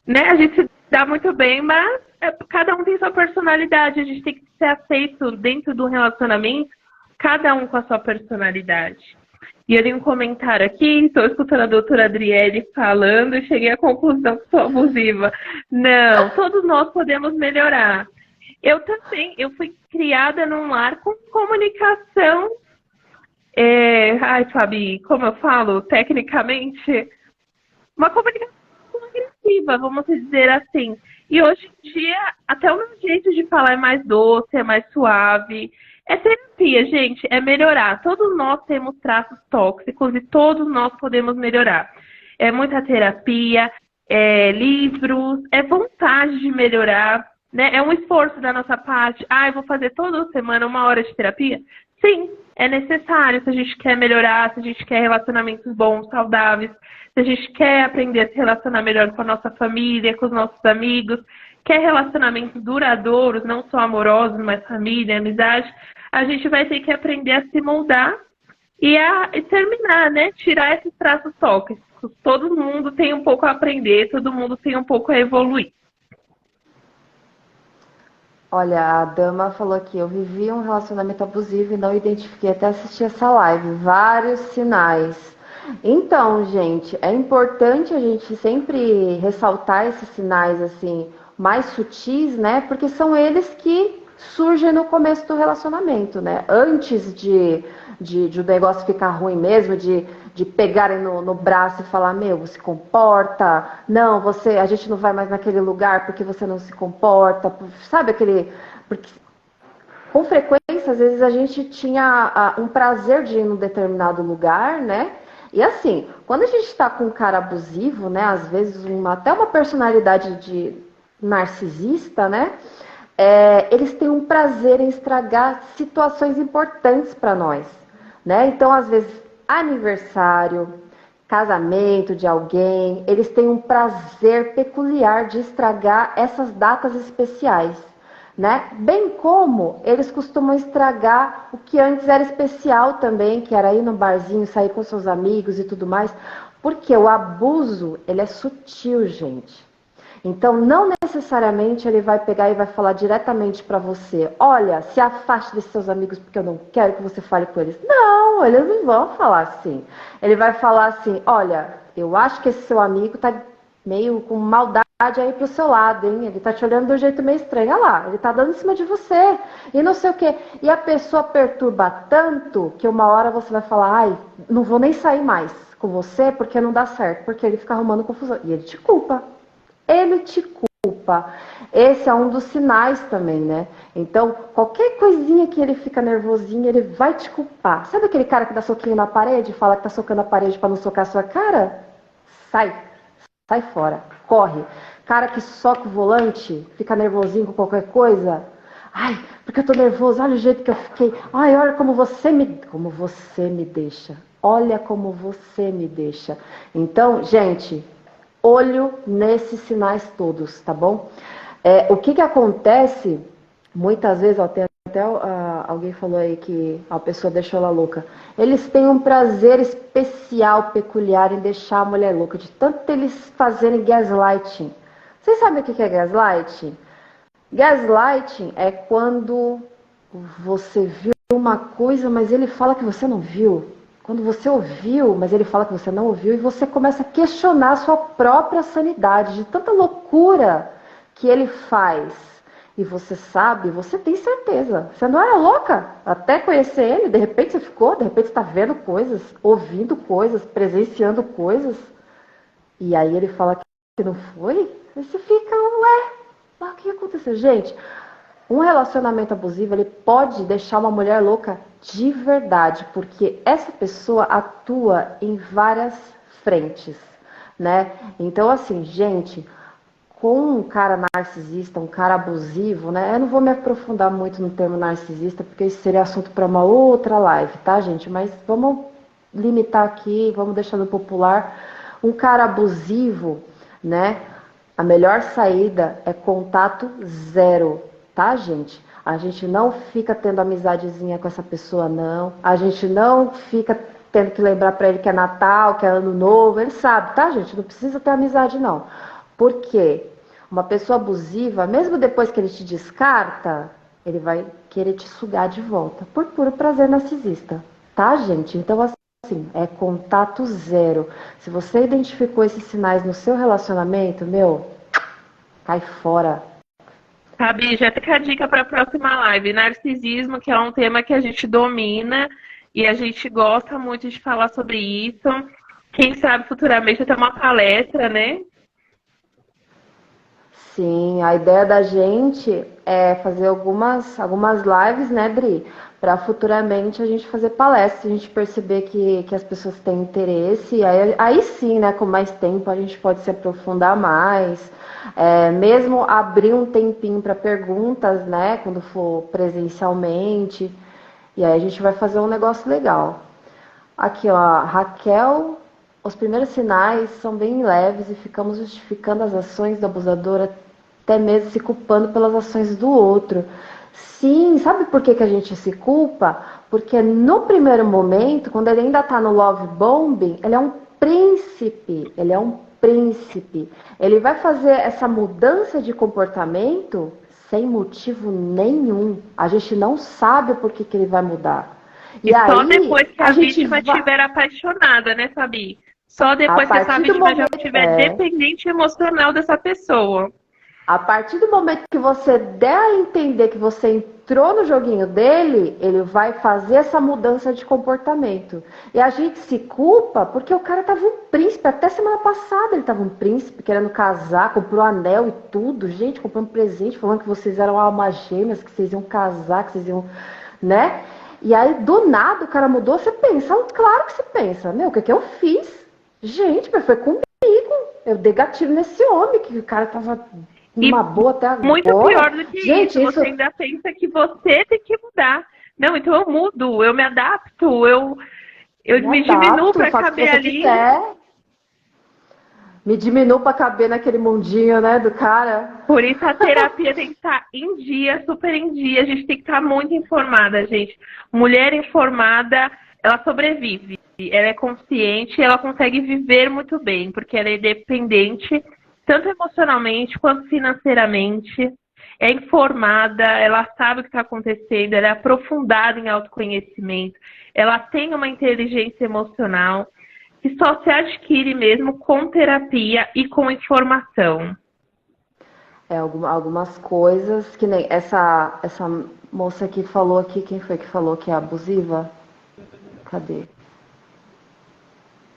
[SPEAKER 2] né? A gente se dá muito bem, mas cada um tem sua personalidade, a gente tem que ser aceito dentro do relacionamento, cada um com a sua personalidade. E eu li um comentário aqui, estou escutando a doutora Adriele falando e cheguei à conclusão que sou abusiva. Não, todos nós podemos melhorar. Eu também, eu fui criada num lar com comunicação, Fabi, como eu falo, tecnicamente, uma comunicação agressiva, vamos dizer assim. E hoje em dia, até o meu jeito de falar é mais doce, é mais suave. É terapia, gente, é melhorar. Todos nós temos traços tóxicos e todos nós podemos melhorar. É muita terapia, é livros, é vontade de melhorar, né? É um esforço da nossa parte. Eu vou fazer toda semana 1 hora de terapia? Sim, é necessário se a gente quer melhorar, se a gente quer relacionamentos bons, saudáveis, se a gente quer aprender a se relacionar melhor com a nossa família, com os nossos amigos, quer relacionamentos duradouros, não só amorosos, mas família, amizade, a gente vai ter que aprender a se moldar e terminar, né? Tirar esses traços tóxicos. Todo mundo tem um pouco a aprender, todo mundo tem um pouco a evoluir.
[SPEAKER 1] Olha, a dama falou aqui, eu vivi um relacionamento abusivo e não identifiquei até assistir essa live. Vários sinais. Então, gente, é importante a gente sempre ressaltar esses sinais, assim, mais sutis, né? Porque são eles que surgem no começo do relacionamento, né? Antes de o negócio ficar ruim mesmo, de pegarem no braço e falar, meu, se comporta, não, a gente não vai mais naquele lugar porque você não se comporta, sabe aquele... Porque com frequência, às vezes a gente tinha um prazer de ir num determinado lugar, né? E assim, quando a gente está com um cara abusivo, né? Às vezes até uma personalidade de narcisista, né? Eles têm um prazer em estragar situações importantes para nós, né? Então, às vezes, aniversário, casamento de alguém, eles têm um prazer peculiar de estragar essas datas especiais, né? Bem como eles costumam estragar o que antes era especial também, que era ir no barzinho, sair com seus amigos e tudo mais, porque o abuso, ele é sutil, gente. Então, não necessariamente ele vai pegar e vai falar diretamente para você, olha, se afaste desses seus amigos porque eu não quero que você fale com eles. Não, eles não vão falar assim. Ele vai falar assim, olha, eu acho que esse seu amigo tá meio com maldade aí pro seu lado, hein? Ele tá te olhando de um jeito meio estranho. Olha lá, ele tá dando em cima de você. E não sei o quê. E a pessoa perturba tanto que uma hora você vai falar, não vou nem sair mais com você porque não dá certo. Porque ele fica arrumando confusão. E ele te culpa. Ele te culpa. Esse é um dos sinais também, né? Então, qualquer coisinha que ele fica nervosinho, ele vai te culpar. Sabe aquele cara que dá soquinho na parede, fala que tá socando a parede para não socar a sua cara? Sai fora, corre. Cara que soca o volante, fica nervosinho com qualquer coisa. Ai, porque eu tô nervoso, olha o jeito que eu fiquei. Ai, olha como você me deixa. Olha como você me deixa. Então, gente, olho nesses sinais todos, tá bom? O que acontece, muitas vezes, até alguém falou aí que a pessoa deixou ela louca. Eles têm um prazer especial, peculiar em deixar a mulher louca, de tanto eles fazerem gaslighting. Vocês sabem o que é gaslighting? Gaslighting é quando você viu uma coisa, mas ele fala que você não viu. Quando você ouviu, mas ele fala que você não ouviu, e você começa a questionar a sua própria sanidade, de tanta loucura que ele faz. E você sabe, você tem certeza. Você não era louca até conhecer ele, de repente você ficou, de repente você está vendo coisas, ouvindo coisas, presenciando coisas. E aí ele fala que não foi, aí você fica, ué, o que aconteceu? Gente, um relacionamento abusivo, ele pode deixar uma mulher louca de verdade, porque essa pessoa atua em várias frentes, né? Então, assim, gente, com um cara narcisista, um cara abusivo, né? Eu não vou me aprofundar muito no termo narcisista, porque isso seria assunto para uma outra live, tá, gente? Mas vamos limitar aqui, vamos deixar no popular. Um cara abusivo, né? A melhor saída é contato zero, tá, gente? A gente não fica tendo amizadezinha com essa pessoa, não. A gente não fica tendo que lembrar para ele que é Natal, que é Ano Novo. Ele sabe, tá, gente? Não precisa ter amizade, não. Por quê? Uma pessoa abusiva, mesmo depois que ele te descarta, ele vai querer te sugar de volta, por puro prazer narcisista, tá, gente? Então, assim, é contato zero. Se você identificou esses sinais no seu relacionamento, meu, cai fora.
[SPEAKER 2] Sabe, já fica a dica para a próxima live. Narcisismo, que é um tema que a gente domina e a gente gosta muito de falar sobre isso. Quem sabe futuramente até uma palestra, né?
[SPEAKER 1] Sim, a ideia da gente é fazer algumas lives, né, Dri? Para futuramente a gente fazer palestras, a gente perceber que as pessoas têm interesse, e aí sim, né, com mais tempo a gente pode se aprofundar mais, mesmo abrir um tempinho para perguntas, né, quando for presencialmente, e aí a gente vai fazer um negócio legal. Aqui, ó, Raquel, os primeiros sinais são bem leves e ficamos justificando as ações do abusador, até mesmo se culpando pelas ações do outro. Sim, sabe por que a gente se culpa? Porque no primeiro momento, quando ele ainda está no love bombing, ele é um príncipe, ele é um príncipe. Ele vai fazer essa mudança de comportamento sem motivo nenhum. A gente não sabe por que ele vai mudar.
[SPEAKER 2] E só
[SPEAKER 1] aí,
[SPEAKER 2] depois que a vítima estiver apaixonada, né, Fabi? Só depois que essa vítima já estiver dependente emocional dessa pessoa.
[SPEAKER 1] A partir do momento que você der a entender que você entrou no joguinho dele, ele vai fazer essa mudança de comportamento. E a gente se culpa porque o cara tava um príncipe. Até semana passada ele tava um príncipe, querendo casar, comprou anel e tudo. Gente, comprou um presente, falando que vocês eram almas gêmeas, que vocês iam casar, que vocês iam... né? E aí, do nada, o cara mudou. Você pensa, claro que você pensa. Meu, o que eu fiz? Gente, mas foi comigo. Eu dei gatilho nesse homem, que o cara tava... uma boa até agora.
[SPEAKER 2] Muito pior do que gente, isso, você ainda pensa que você tem que mudar. Não, então eu mudo, eu me adapto, eu me diminuo para caber ali.
[SPEAKER 1] Me diminuo para caber naquele mundinho, né, do cara.
[SPEAKER 2] Por isso a terapia tem que estar em dia, super em dia. A gente tem que estar muito informada, gente. Mulher informada, ela sobrevive. Ela é consciente, ela consegue viver muito bem, porque ela é independente, tanto emocionalmente quanto financeiramente, é informada, ela sabe o que está acontecendo, ela é aprofundada em autoconhecimento, ela tem uma inteligência emocional que só se adquire mesmo com terapia e com informação.
[SPEAKER 1] Algumas coisas, que nem essa moça que falou aqui, quem foi que falou que é abusiva? Cadê?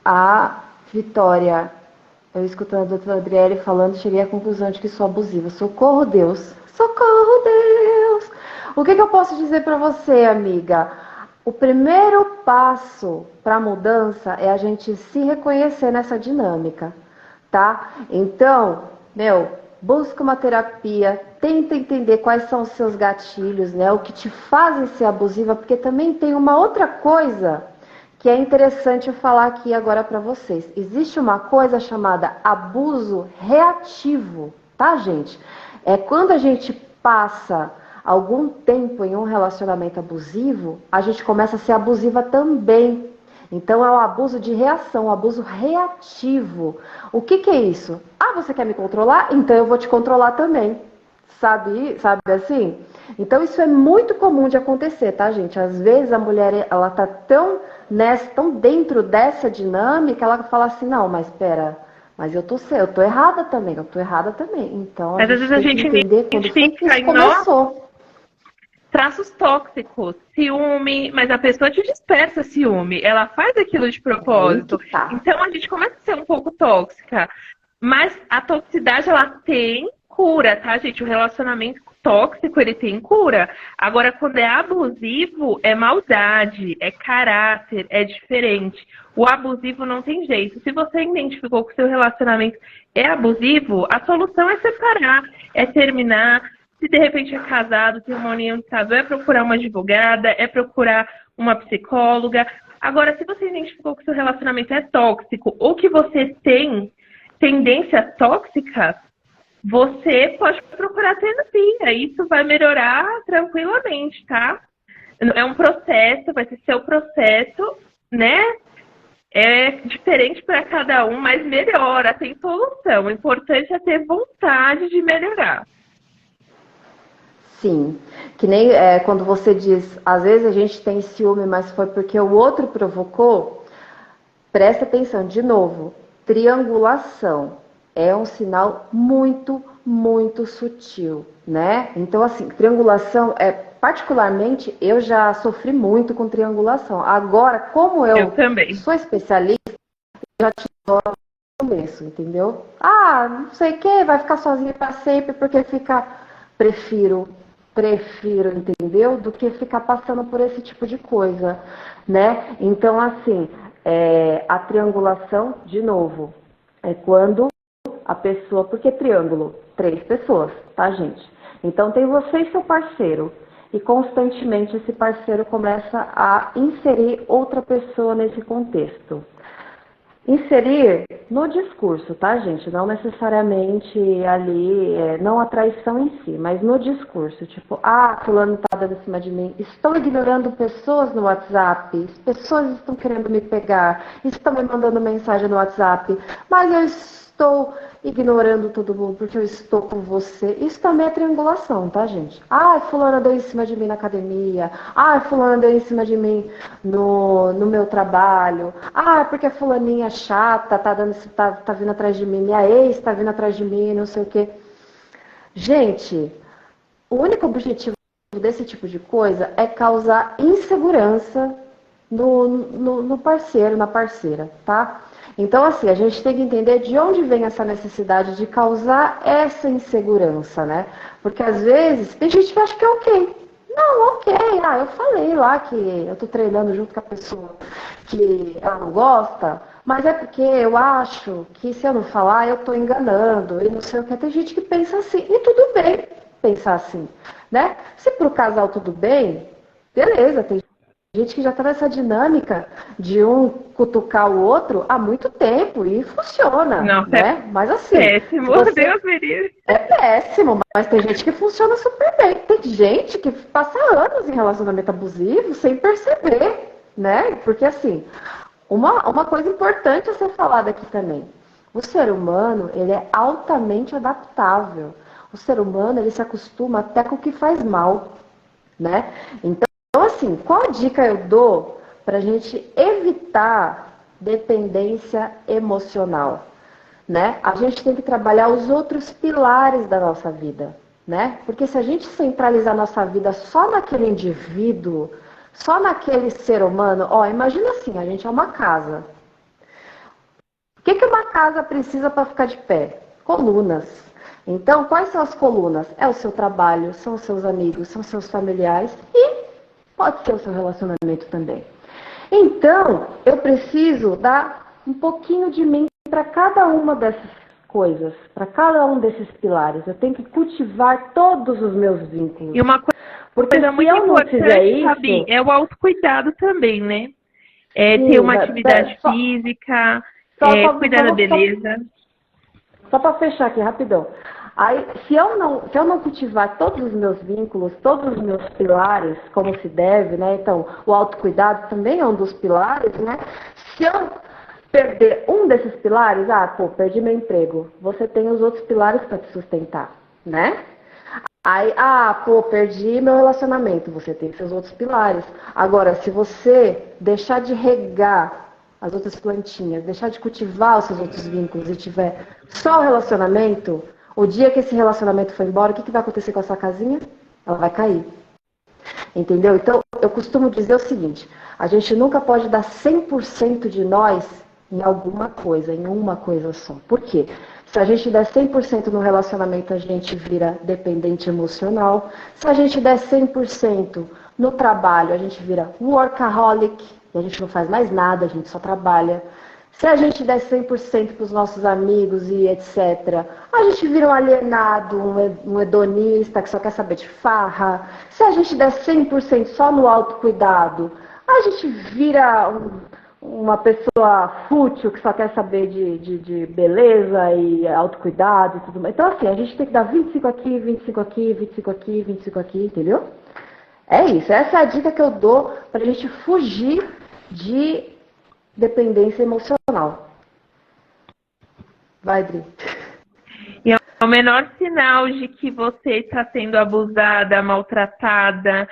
[SPEAKER 1] A Vitória. Eu escutando a doutora Adriele falando, cheguei à conclusão de que sou abusiva. Socorro, Deus! Socorro, Deus! O que eu posso dizer para você, amiga? O primeiro passo para a mudança é a gente se reconhecer nessa dinâmica, tá? Então, busca uma terapia, tenta entender quais são os seus gatilhos, né? O que te fazem ser abusiva, porque também tem uma outra coisa que é interessante eu falar aqui agora para vocês. Existe uma coisa chamada abuso reativo, tá, gente? É quando a gente passa algum tempo em um relacionamento abusivo, a gente começa a ser abusiva também. Então é um abuso de reação, um abuso reativo. O que é isso? Ah, você quer me controlar? Então eu vou te controlar também. Sabe assim? Então isso é muito comum de acontecer, tá, gente? Às vezes a mulher, ela tá tão dentro dessa dinâmica, ela fala assim, não, mas espera, mas eu tô errada também, Então
[SPEAKER 2] às vezes a gente
[SPEAKER 1] entender quando foi que isso começou.
[SPEAKER 2] Traços tóxicos, ciúme, mas a pessoa te dispersa ciúme, ela faz aquilo de propósito.
[SPEAKER 1] Tá.
[SPEAKER 2] Então a gente começa a ser um pouco tóxica, mas a toxicidade ela tem cura, tá, gente? O relacionamento tóxico, ele tem cura. Agora, quando é abusivo, é maldade, é caráter, é diferente. O abusivo não tem jeito. Se você identificou que o seu relacionamento é abusivo, a solução é separar, é terminar. Se de repente é casado, tem uma união estável, é procurar uma advogada, é procurar uma psicóloga. Agora, se você identificou que o seu relacionamento é tóxico ou que você tem tendências tóxicas, você pode procurar terapia. Isso vai melhorar tranquilamente, tá? É um processo, vai ser seu processo, né? É diferente para cada um, mas melhora, tem solução. O importante é ter vontade de melhorar.
[SPEAKER 1] Sim, que nem quando você diz, às vezes a gente tem ciúme, mas foi porque o outro provocou. Presta atenção, de novo, triangulação é um sinal muito, muito sutil, né? Então, assim, triangulação particularmente, eu já sofri muito com triangulação. Agora, como
[SPEAKER 2] Eu
[SPEAKER 1] eu
[SPEAKER 2] também.
[SPEAKER 1] sou especialista, já te dou no começo, entendeu? Ah, não sei o que, vai ficar sozinha para sempre, porque fica. Prefiro, prefiro, entendeu? Do que ficar passando por esse tipo de coisa, né? Então, assim, a triangulação, de novo, é quando a pessoa. Porque triângulo? 3 pessoas, tá, gente? Então, tem você e seu parceiro. E constantemente esse parceiro começa a inserir outra pessoa nesse contexto. Inserir no discurso, tá, gente? Não necessariamente ali, não a traição em si, mas no discurso. Tipo, fulano tá dando em cima de mim. Estou ignorando pessoas no WhatsApp. Pessoas estão querendo me pegar. Estão me mandando mensagem no WhatsApp. Mas eu estou ignorando todo mundo porque eu estou com você. Isso também é triangulação, tá, gente? Fulana deu em cima de mim na academia. Fulana deu em cima de mim no meu trabalho. Porque a fulaninha chata tá vindo atrás de mim. Minha ex tá vindo atrás de mim, não sei o quê. Gente, o único objetivo desse tipo de coisa é causar insegurança no parceiro, na parceira, tá? Então, assim, a gente tem que entender de onde vem essa necessidade de causar essa insegurança, né? Porque às vezes tem gente que acha que é ok. Não, ok. Eu falei lá que eu tô treinando junto com a pessoa que ela não gosta, mas é porque eu acho que se eu não falar, eu tô enganando e não sei o que. Tem gente que pensa assim, e tudo bem pensar assim, né? Se pro casal tudo bem, beleza, tem gente que já está nessa dinâmica de um cutucar o outro há muito tempo e funciona,
[SPEAKER 2] Nossa,
[SPEAKER 1] né? Mas assim,
[SPEAKER 2] péssimo, Deus me livre.
[SPEAKER 1] é péssimo, mas tem gente que funciona super bem. Tem gente que passa anos em relacionamento abusivo sem perceber, né? Porque assim, uma coisa importante a ser falada aqui também. O ser humano, ele é altamente adaptável. O ser humano, ele se acostuma até com o que faz mal, né? Então, assim, qual a dica eu dou para a gente evitar dependência emocional, né? A gente tem que trabalhar os outros pilares da nossa vida, né? Porque se a gente centralizar nossa vida só naquele indivíduo, só naquele ser humano, imagina assim, a gente é uma casa. O que uma casa precisa para ficar de pé? Colunas. Então, quais são as colunas? É o seu trabalho, são os seus amigos, são os seus familiares e pode ser o seu relacionamento também. Então, eu preciso dar um pouquinho de mim para cada uma dessas coisas, para cada um desses pilares. Eu tenho que cultivar todos os meus vínculos.
[SPEAKER 2] E uma coisa muito importante, Fabi, é o autocuidado também, né? Ter uma atividade física, cuidar da beleza.
[SPEAKER 1] Só para fechar aqui, rapidão. Aí, se eu não cultivar todos os meus vínculos, todos os meus pilares, como se deve, né? Então, o autocuidado também é um dos pilares, né? Se eu perder um desses pilares, perdi meu emprego. Você tem os outros pilares para te sustentar, né? Aí, perdi meu relacionamento. Você tem seus outros pilares. Agora, se você deixar de regar as outras plantinhas, deixar de cultivar os seus outros vínculos e tiver só o relacionamento, o dia que esse relacionamento for embora, o que vai acontecer com a sua casinha? Ela vai cair. Entendeu? Então, eu costumo dizer o seguinte, a gente nunca pode dar 100% de nós em alguma coisa, em uma coisa só. Por quê? Se a gente der 100% no relacionamento, a gente vira dependente emocional. Se a gente der 100% no trabalho, a gente vira workaholic, e a gente não faz mais nada, a gente só trabalha. Se a gente der 100% para os nossos amigos e etc., a gente vira um alienado, um hedonista que só quer saber de farra. Se a gente der 100% só no autocuidado, a gente vira uma pessoa fútil que só quer saber de beleza e autocuidado e tudo mais. Então, assim, a gente tem que dar 25 aqui, 25 aqui, 25 aqui, 25 aqui, entendeu? É isso. Essa é a dica que eu dou para a gente fugir de dependência emocional. Vai, Dri.
[SPEAKER 2] E é o menor sinal de que você está sendo abusada, maltratada,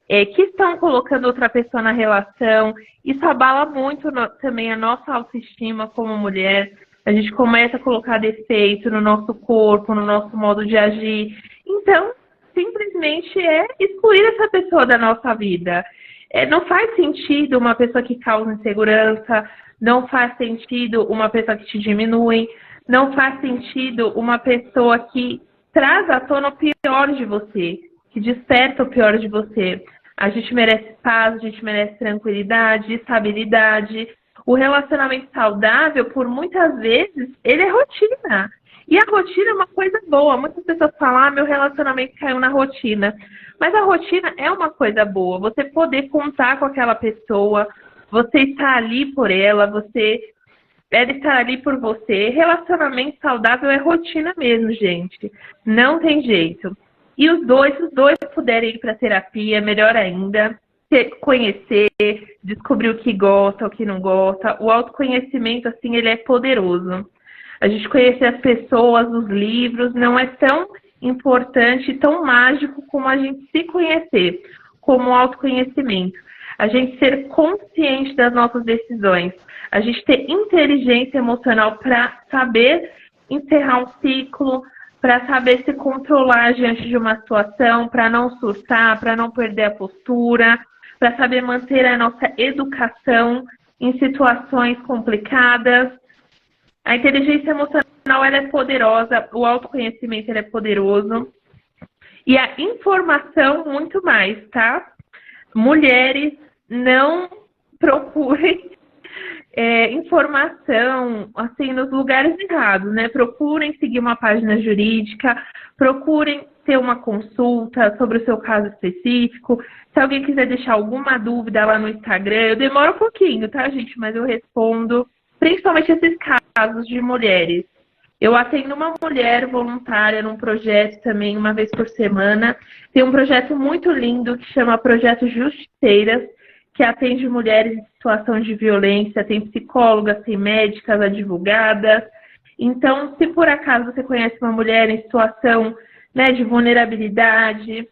[SPEAKER 2] que estão colocando outra pessoa na relação. Isso abala muito também a nossa autoestima como mulher. A gente começa a colocar defeito no nosso corpo, no nosso modo de agir. Então, simplesmente é excluir essa pessoa da nossa vida. Não faz sentido uma pessoa que causa insegurança, não faz sentido uma pessoa que te diminui, não faz sentido uma pessoa que traz à tona o pior de você, que desperta o pior de você. A gente merece paz, a gente merece tranquilidade, estabilidade. O relacionamento saudável, por muitas vezes, ele é rotina. E a rotina é uma coisa boa. Muitas pessoas falam, meu relacionamento caiu na rotina. Mas a rotina é uma coisa boa. Você poder contar com aquela pessoa, você estar ali por ela, você deve estar ali por você. Relacionamento saudável é rotina mesmo, gente. Não tem jeito. E se os dois puderem ir para terapia, melhor ainda. Conhecer, descobrir o que gosta, o que não gosta. O autoconhecimento, assim, ele é poderoso. A gente conhecer as pessoas, os livros, não é tão importante, tão mágico como a gente se conhecer, como o autoconhecimento. A gente ser consciente das nossas decisões. A gente ter inteligência emocional para saber encerrar um ciclo, para saber se controlar diante de uma situação, para não surtar, para não perder a postura, para saber manter a nossa educação em situações complicadas. A inteligência emocional ela é poderosa, o autoconhecimento ele é poderoso e a informação muito mais, tá? Mulheres, não procurem informação assim nos lugares errados, né? Procurem seguir uma página jurídica, procurem ter uma consulta sobre o seu caso específico. Se alguém quiser deixar alguma dúvida lá no Instagram, eu demoro um pouquinho, tá, gente? Mas eu respondo, principalmente esses casos de mulheres. Eu atendo uma mulher voluntária num projeto também, uma vez por semana. Tem um projeto muito lindo que chama Projeto Justiceiras, que atende mulheres em situação de violência. Tem psicólogas, tem médicas, advogadas. Então, se por acaso você conhece uma mulher em situação, né, de vulnerabilidade,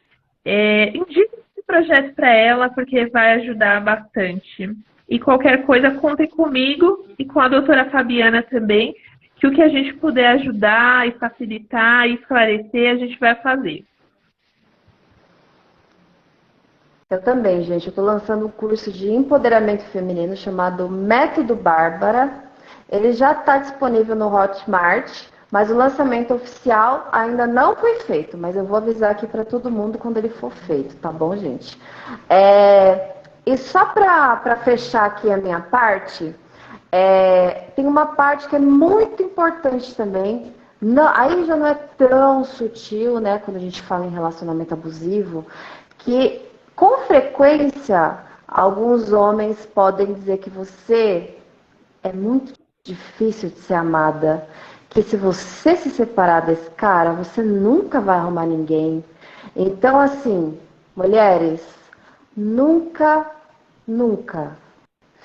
[SPEAKER 2] indique esse projeto para ela, porque vai ajudar bastante. E qualquer coisa, contem comigo e com a doutora Fabiana também, que o que a gente puder ajudar e facilitar e esclarecer, a gente vai fazer.
[SPEAKER 1] Eu também, gente. Eu estou lançando um curso de empoderamento feminino chamado Método Bárbara. Ele já está disponível no Hotmart, mas o lançamento oficial ainda não foi feito. Mas eu vou avisar aqui para todo mundo quando ele for feito, tá bom, gente? E só para fechar aqui a minha parte, tem uma parte que é muito importante também. Não, aí já não é tão sutil, né, quando a gente fala em relacionamento abusivo, que com frequência alguns homens podem dizer que você é muito difícil de ser amada, que se você se separar desse cara, você nunca vai arrumar ninguém. Então, assim, mulheres, nunca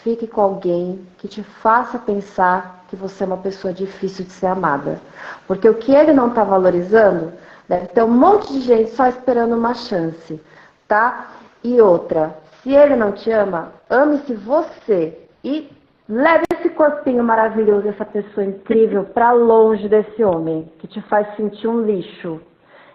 [SPEAKER 1] fique com alguém que te faça pensar que você é uma pessoa difícil de ser amada. Porque o que ele não está valorizando, deve ter um monte de gente só esperando uma chance, tá? E outra, se ele não te ama, ame-se você e leve esse corpinho maravilhoso, essa pessoa incrível, para longe desse homem que te faz sentir um lixo,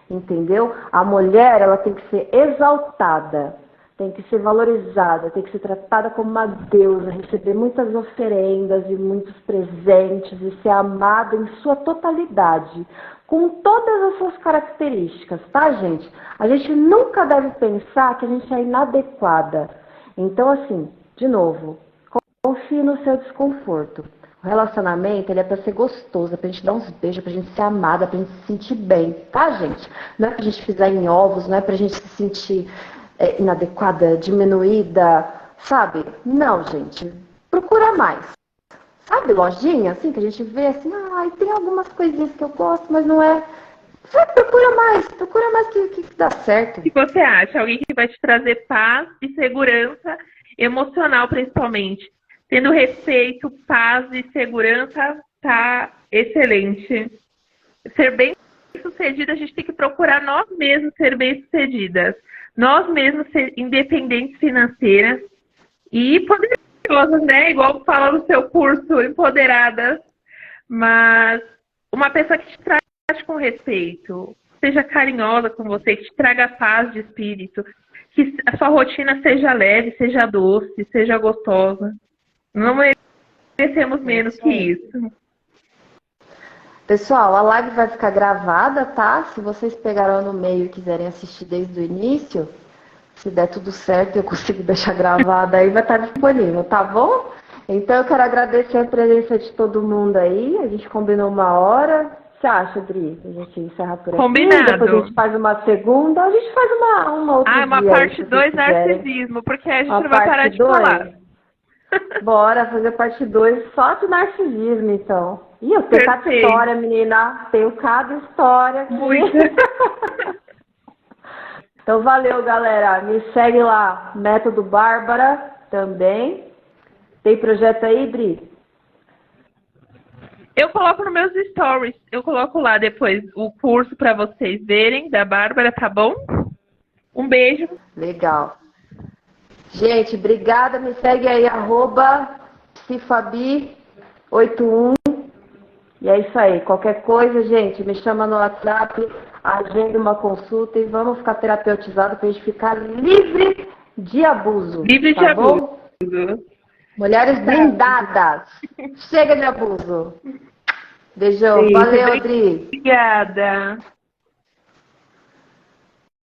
[SPEAKER 1] entendeu? A mulher, ela tem que ser exaltada, tem que ser valorizada, tem que ser tratada como uma deusa, receber muitas oferendas e muitos presentes e ser amada em sua totalidade, com todas as suas características, tá, gente? A gente nunca deve pensar que a gente é inadequada. Então, assim, de novo, confie no seu desconforto. O relacionamento, ele é pra ser gostoso, é pra gente dar uns beijos, pra gente ser amada, pra gente se sentir bem, tá, gente? Não é pra gente pisar em ovos, não é pra gente se sentir inadequada, diminuída, sabe? Não, gente. Procura mais. Sabe, lojinha, assim, que a gente vê assim, tem algumas coisinhas que eu gosto, mas não é. Procura mais que dá certo.
[SPEAKER 2] O que você acha? Alguém que vai te trazer paz e segurança emocional, principalmente. tendo respeito, paz e segurança, tá excelente. Ser bem-sucedida, a gente tem que procurar nós mesmos ser bem-sucedidas. Nós mesmos ser independentes financeiras e poderosas, né? Igual fala no seu curso, empoderadas. Mas uma pessoa que te trate com respeito, seja carinhosa com você, que te traga paz de espírito, que a sua rotina seja leve, seja doce, seja gostosa. Não merecemos menos que isso.
[SPEAKER 1] Pessoal, a live vai ficar gravada, tá? Se vocês pegaram no meio e quiserem assistir desde o início, se der tudo certo, eu consigo deixar gravada aí, vai estar disponível, tá bom? Então eu quero agradecer a presença de todo mundo aí. A gente combinou 1 hora. O que você acha, Adri? A gente encerra por aqui.
[SPEAKER 2] Combinado.
[SPEAKER 1] Depois a gente faz uma segunda. A gente faz uma outra.
[SPEAKER 2] Uma parte 2 narcisismo, porque a gente não vai parar de falar.
[SPEAKER 1] Bora fazer parte 2 só de narcisismo, então. Ih, eu tenho cada história, menina. Tenho cada história aqui.
[SPEAKER 2] Muito.
[SPEAKER 1] Então valeu, galera. Me segue lá, Método Bárbara também. Tem projeto aí, Dri?
[SPEAKER 2] Eu coloco nos meus stories. Eu coloco lá depois o curso para vocês verem da Bárbara, tá bom? Um beijo.
[SPEAKER 1] Legal. Gente, obrigada. Me segue aí, @cifabi81. E é isso aí. Qualquer coisa, gente, me chama no WhatsApp, agenda uma consulta e vamos ficar terapeutizados para a gente ficar livre de abuso.
[SPEAKER 2] Livre de abuso.
[SPEAKER 1] Mulheres blindadas. Chega de abuso. Beijão.
[SPEAKER 2] Sim,
[SPEAKER 1] valeu, Adri.
[SPEAKER 2] Obrigada.